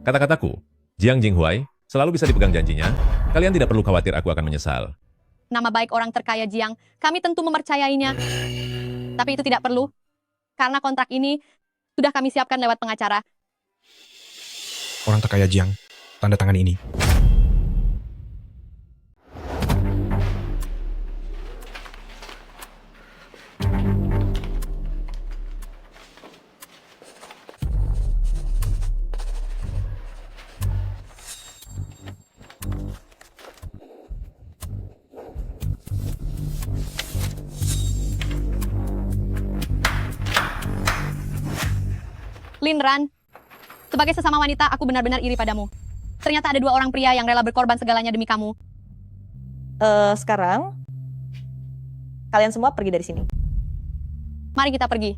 Kata-kataku, Jiang Jinghuai, selalu bisa dipegang janjinya. Kalian tidak perlu khawatir aku akan menyesal. Nama baik orang terkaya Jiang, kami tentu mempercayainya. Tapi itu tidak perlu, karena kontrak ini sudah kami siapkan lewat pengacara. Orang terkaya Jiang, tanda tangan ini. Lin Ran, sebagai sesama wanita, aku benar-benar iri padamu. Ternyata ada dua orang pria yang rela berkorban segalanya demi kamu. Sekarang, kalian semua pergi dari sini. Mari kita pergi.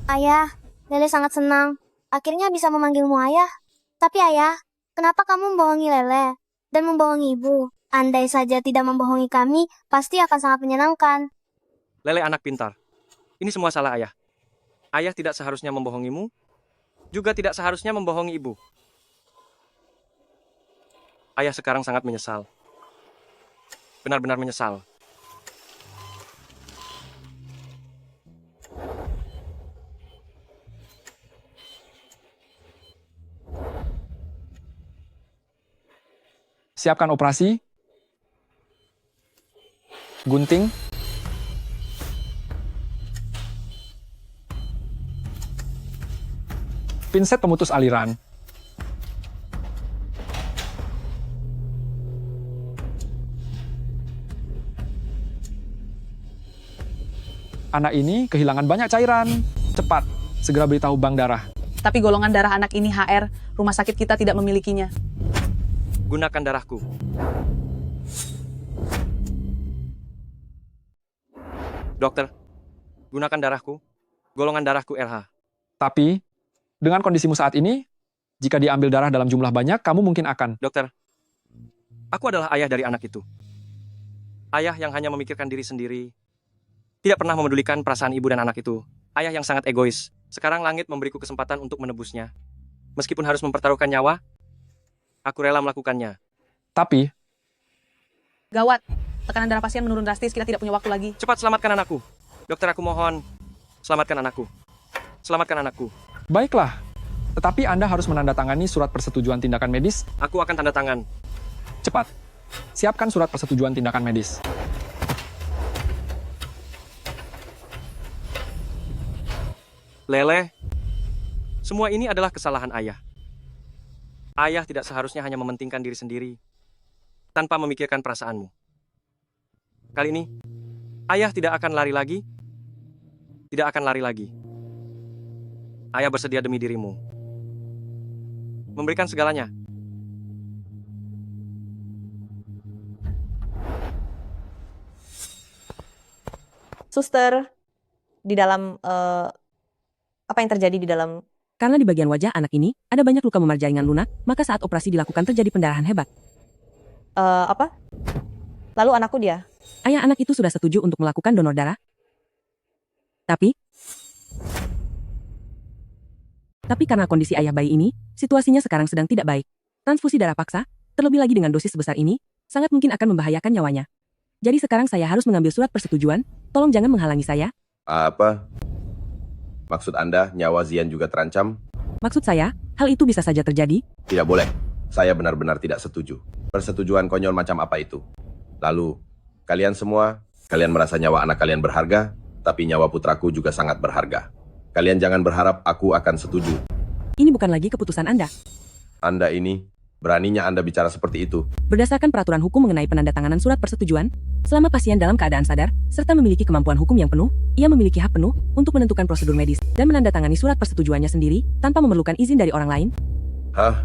Ayah, Lele sangat senang. Akhirnya bisa memanggilmu ayah. Tapi ayah, kenapa kamu membohongi Lele dan membohongi ibu? Andai saja tidak membohongi kami, pasti akan sangat menyenangkan. Lele anak pintar. Ini semua salah ayah. Ayah tidak seharusnya membohongimu, juga tidak seharusnya membohongi ibu. Ayah sekarang sangat menyesal. Benar-benar menyesal. Siapkan operasi. Gunting. Pinset pemutus aliran. Anak ini kehilangan banyak cairan. Cepat, segera beritahu bank darah. Tapi golongan darah anak ini HR, rumah sakit kita tidak memilikinya. Gunakan darahku. Dokter, gunakan darahku. Golongan darahku RH. Tapi, dengan kondisimu saat ini, jika diambil darah dalam jumlah banyak, kamu mungkin akan. Dokter, aku adalah ayah dari anak itu. Ayah yang hanya memikirkan diri sendiri. Tidak pernah memedulikan perasaan ibu dan anak itu. Ayah yang sangat egois. Sekarang langit memberiku kesempatan untuk menebusnya. Meskipun harus mempertaruhkan nyawa, aku rela melakukannya. Tapi, gawat. Tekanan darah pasien menurun drastis, kita tidak punya waktu lagi. Cepat selamatkan anakku. Dokter, aku mohon. Selamatkan anakku. Selamatkan anakku. Baiklah. Tetapi Anda harus menandatangani surat persetujuan tindakan medis. Aku akan tanda tangan. Cepat. Siapkan surat persetujuan tindakan medis. Lele, semua ini adalah kesalahan ayah. Ayah tidak seharusnya hanya mementingkan diri sendiri tanpa memikirkan perasaanmu. Kali ini, ayah tidak akan lari lagi. Tidak akan lari lagi. Ayah bersedia demi dirimu. Memberikan segalanya. Suster, di dalam apa yang terjadi di dalam? Karena di bagian wajah anak ini ada banyak luka memar jaringan lunak, maka saat operasi dilakukan terjadi pendarahan hebat. Apa? Lalu anakku dia? Ayah anak itu sudah setuju untuk melakukan donor darah. Tapi karena kondisi ayah bayi ini, situasinya sekarang sedang tidak baik. Transfusi darah paksa, terlebih lagi dengan dosis sebesar ini, sangat mungkin akan membahayakan nyawanya. Jadi sekarang saya harus mengambil surat persetujuan, tolong jangan menghalangi saya. Apa? Maksud Anda, nyawa Zian juga terancam? Maksud saya, hal itu bisa saja terjadi. Tidak boleh. Saya benar-benar tidak setuju. Persetujuan konyol macam apa itu? Lalu, kalian semua, kalian merasa nyawa anak kalian berharga, tapi nyawa putraku juga sangat berharga. Kalian jangan berharap aku akan setuju. Ini bukan lagi keputusan Anda. Anda ini, beraninya Anda bicara seperti itu. Berdasarkan peraturan hukum mengenai penandatanganan surat persetujuan, selama pasien dalam keadaan sadar, serta memiliki kemampuan hukum yang penuh, ia memiliki hak penuh untuk menentukan prosedur medis dan menandatangani surat persetujuannya sendiri tanpa memerlukan izin dari orang lain. Hah?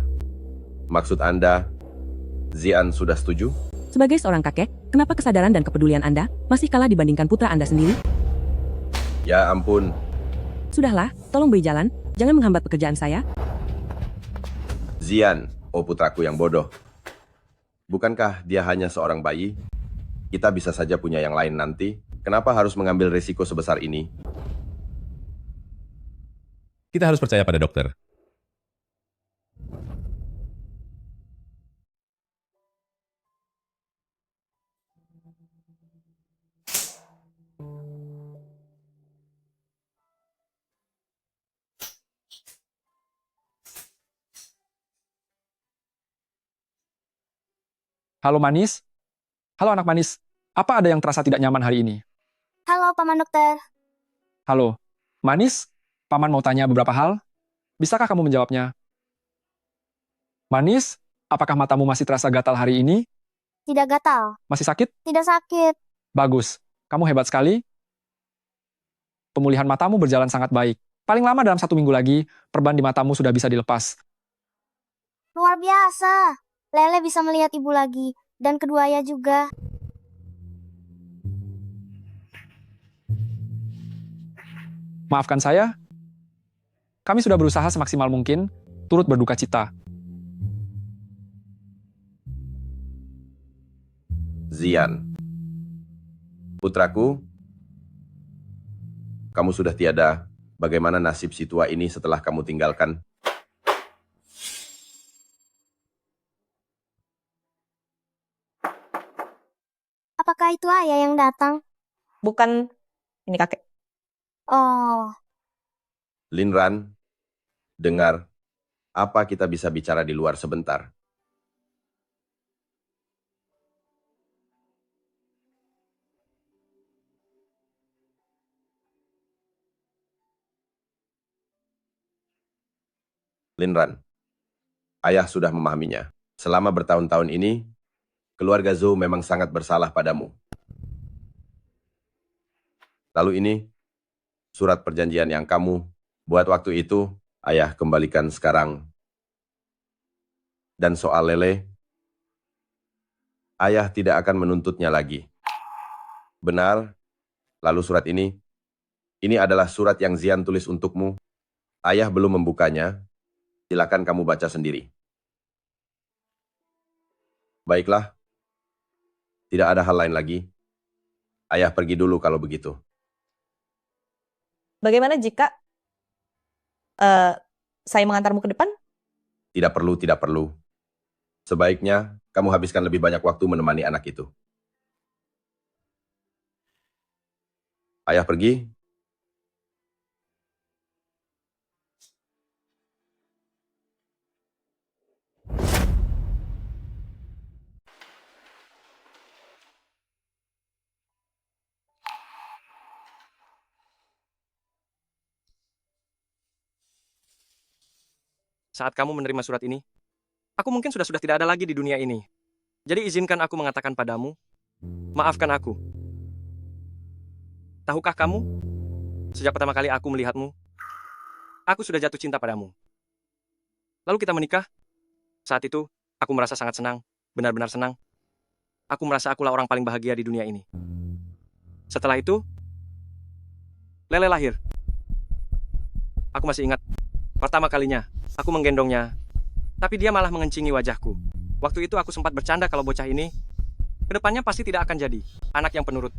Maksud Anda, Zian sudah setuju? Sebagai seorang kakek, kenapa kesadaran dan kepedulian Anda masih kalah dibandingkan putra Anda sendiri? Ya ampun. Sudahlah, tolong beri jalan. Jangan menghambat pekerjaan saya. Zian, oh putraku yang bodoh. Bukankah dia hanya seorang bayi? Kita bisa saja punya yang lain nanti. Kenapa harus mengambil risiko sebesar ini? Kita harus percaya pada dokter. Halo manis. Halo anak manis. Apa ada yang terasa tidak nyaman hari ini? Halo, Paman Dokter. Halo. Manis, Paman mau tanya beberapa hal. Bisakah kamu menjawabnya? Manis, apakah matamu masih terasa gatal hari ini? Tidak gatal. Masih sakit? Tidak sakit. Bagus. Kamu hebat sekali. Pemulihan matamu berjalan sangat baik. Paling lama dalam 1 minggu lagi, perban di matamu sudah bisa dilepas. Luar biasa. Lele bisa melihat ibu lagi. Dan kedua ayah juga. Maafkan saya. Kami sudah berusaha semaksimal mungkin, turut berduka cita. Zian. Putraku, kamu sudah tiada. Bagaimana nasib si tua ini setelah kamu tinggalkan? Apakah itu ayah yang datang? Bukan, ini kakek. Oh, Linran, dengar. Apa kita bisa bicara di luar sebentar? Linran, ayah sudah memahaminya. Selama bertahun-tahun ini, keluarga Zhou memang sangat bersalah padamu. Lalu ini, surat perjanjian yang kamu buat waktu itu, ayah kembalikan sekarang. Dan soal Lele, ayah tidak akan menuntutnya lagi. Benar, lalu surat ini adalah surat yang Zian tulis untukmu. Ayah belum membukanya, silakan kamu baca sendiri. Baiklah, tidak ada hal lain lagi. Ayah pergi dulu kalau begitu. Bagaimana jika saya mengantarmu ke depan? Tidak perlu, tidak perlu. Sebaiknya kamu habiskan lebih banyak waktu menemani anak itu. Ayah pergi. Saat kamu menerima surat ini, aku mungkin sudah tidak ada lagi di dunia ini. Jadi izinkan aku mengatakan padamu, maafkan aku. Tahukah kamu, sejak pertama kali aku melihatmu, aku sudah jatuh cinta padamu. Lalu kita menikah. Saat itu, aku merasa sangat senang, benar-benar senang. Aku merasa akulah orang paling bahagia di dunia ini. Setelah itu, Lele lahir. Aku masih ingat, pertama kalinya, aku menggendongnya, tapi dia malah mengencingi wajahku. Waktu itu aku sempat bercanda kalau bocah ini, kedepannya pasti tidak akan jadi anak yang penurut.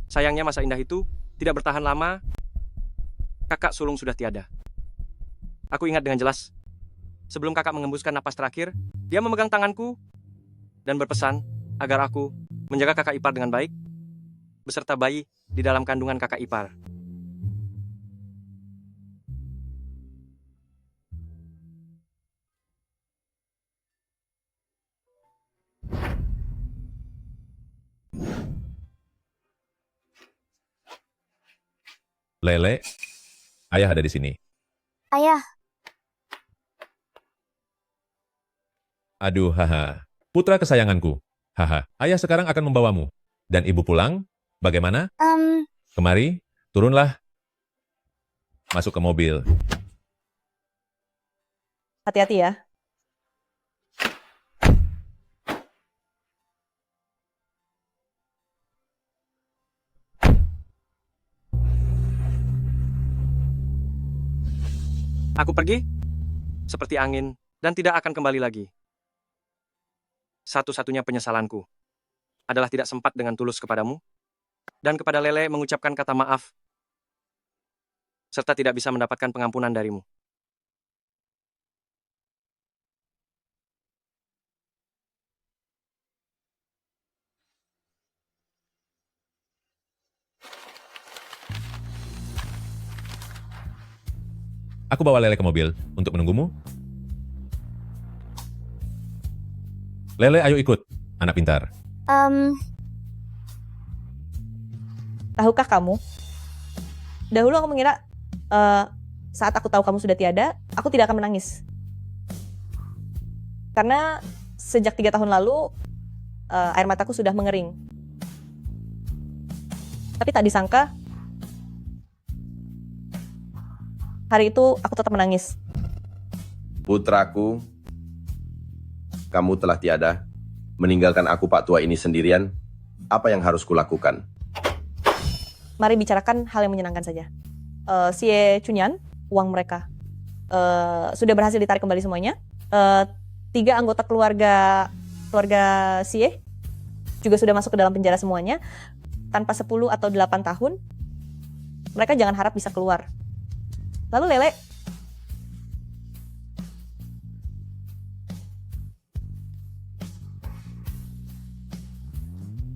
Sayangnya masa indah itu tidak bertahan lama, kakak sulung sudah tiada. Aku ingat dengan jelas, sebelum kakak mengembuskan napas terakhir, dia memegang tanganku dan berpesan agar aku menjaga kakak ipar dengan baik, beserta bayi di dalam kandungan kakak ipar. Lele, ayah ada di sini. ayah. Aduh, haha. Putra kesayanganku. Haha, ayah sekarang akan membawamu. Dan ibu pulang, bagaimana? Kemari, turunlah. Masuk ke mobil. Hati-hati ya. Aku pergi seperti angin dan tidak akan kembali lagi. Satu-satunya penyesalanku adalah tidak sempat dengan tulus kepadamu dan kepada Lele mengucapkan kata maaf serta tidak bisa mendapatkan pengampunan darimu. Aku bawa Lele ke mobil untuk menunggumu. Lele, ayo ikut, anak pintar. Tahukah kamu? Dahulu aku mengira saat aku tahu kamu sudah tiada, aku tidak akan menangis. Karena sejak 3 tahun lalu, air mataku sudah mengering. Tapi tak disangka, hari itu aku tetap menangis. Putraku, kamu telah tiada, meninggalkan aku Pak Tua ini sendirian. Apa yang harus kulakukan? Mari bicarakan hal yang menyenangkan saja. Sie Chunyan, uang mereka sudah berhasil ditarik kembali semuanya. 3 anggota keluarga Sie juga sudah masuk ke dalam penjara semuanya. Tanpa 10 atau 8 tahun, mereka jangan harap bisa keluar. Lalu Lele,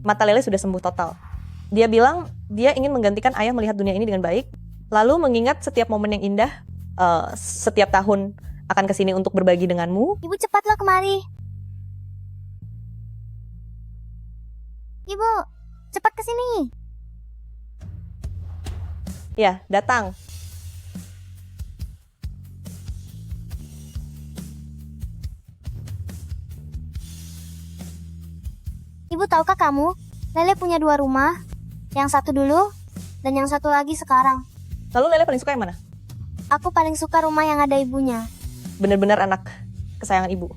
mata Lele sudah sembuh total. Dia bilang dia ingin menggantikan ayah melihat dunia ini dengan baik, lalu mengingat setiap momen yang indah, setiap tahun akan kesini untuk berbagi denganmu. Ibu cepatlah kemari. Ibu, cepat ke sini. Ya, datang. Ibu, tahukah kamu, Lele punya 2 rumah. Yang satu dulu, dan yang satu lagi sekarang. Lalu Lele paling suka yang mana? Aku paling suka rumah yang ada ibunya. Benar-benar anak kesayangan ibu.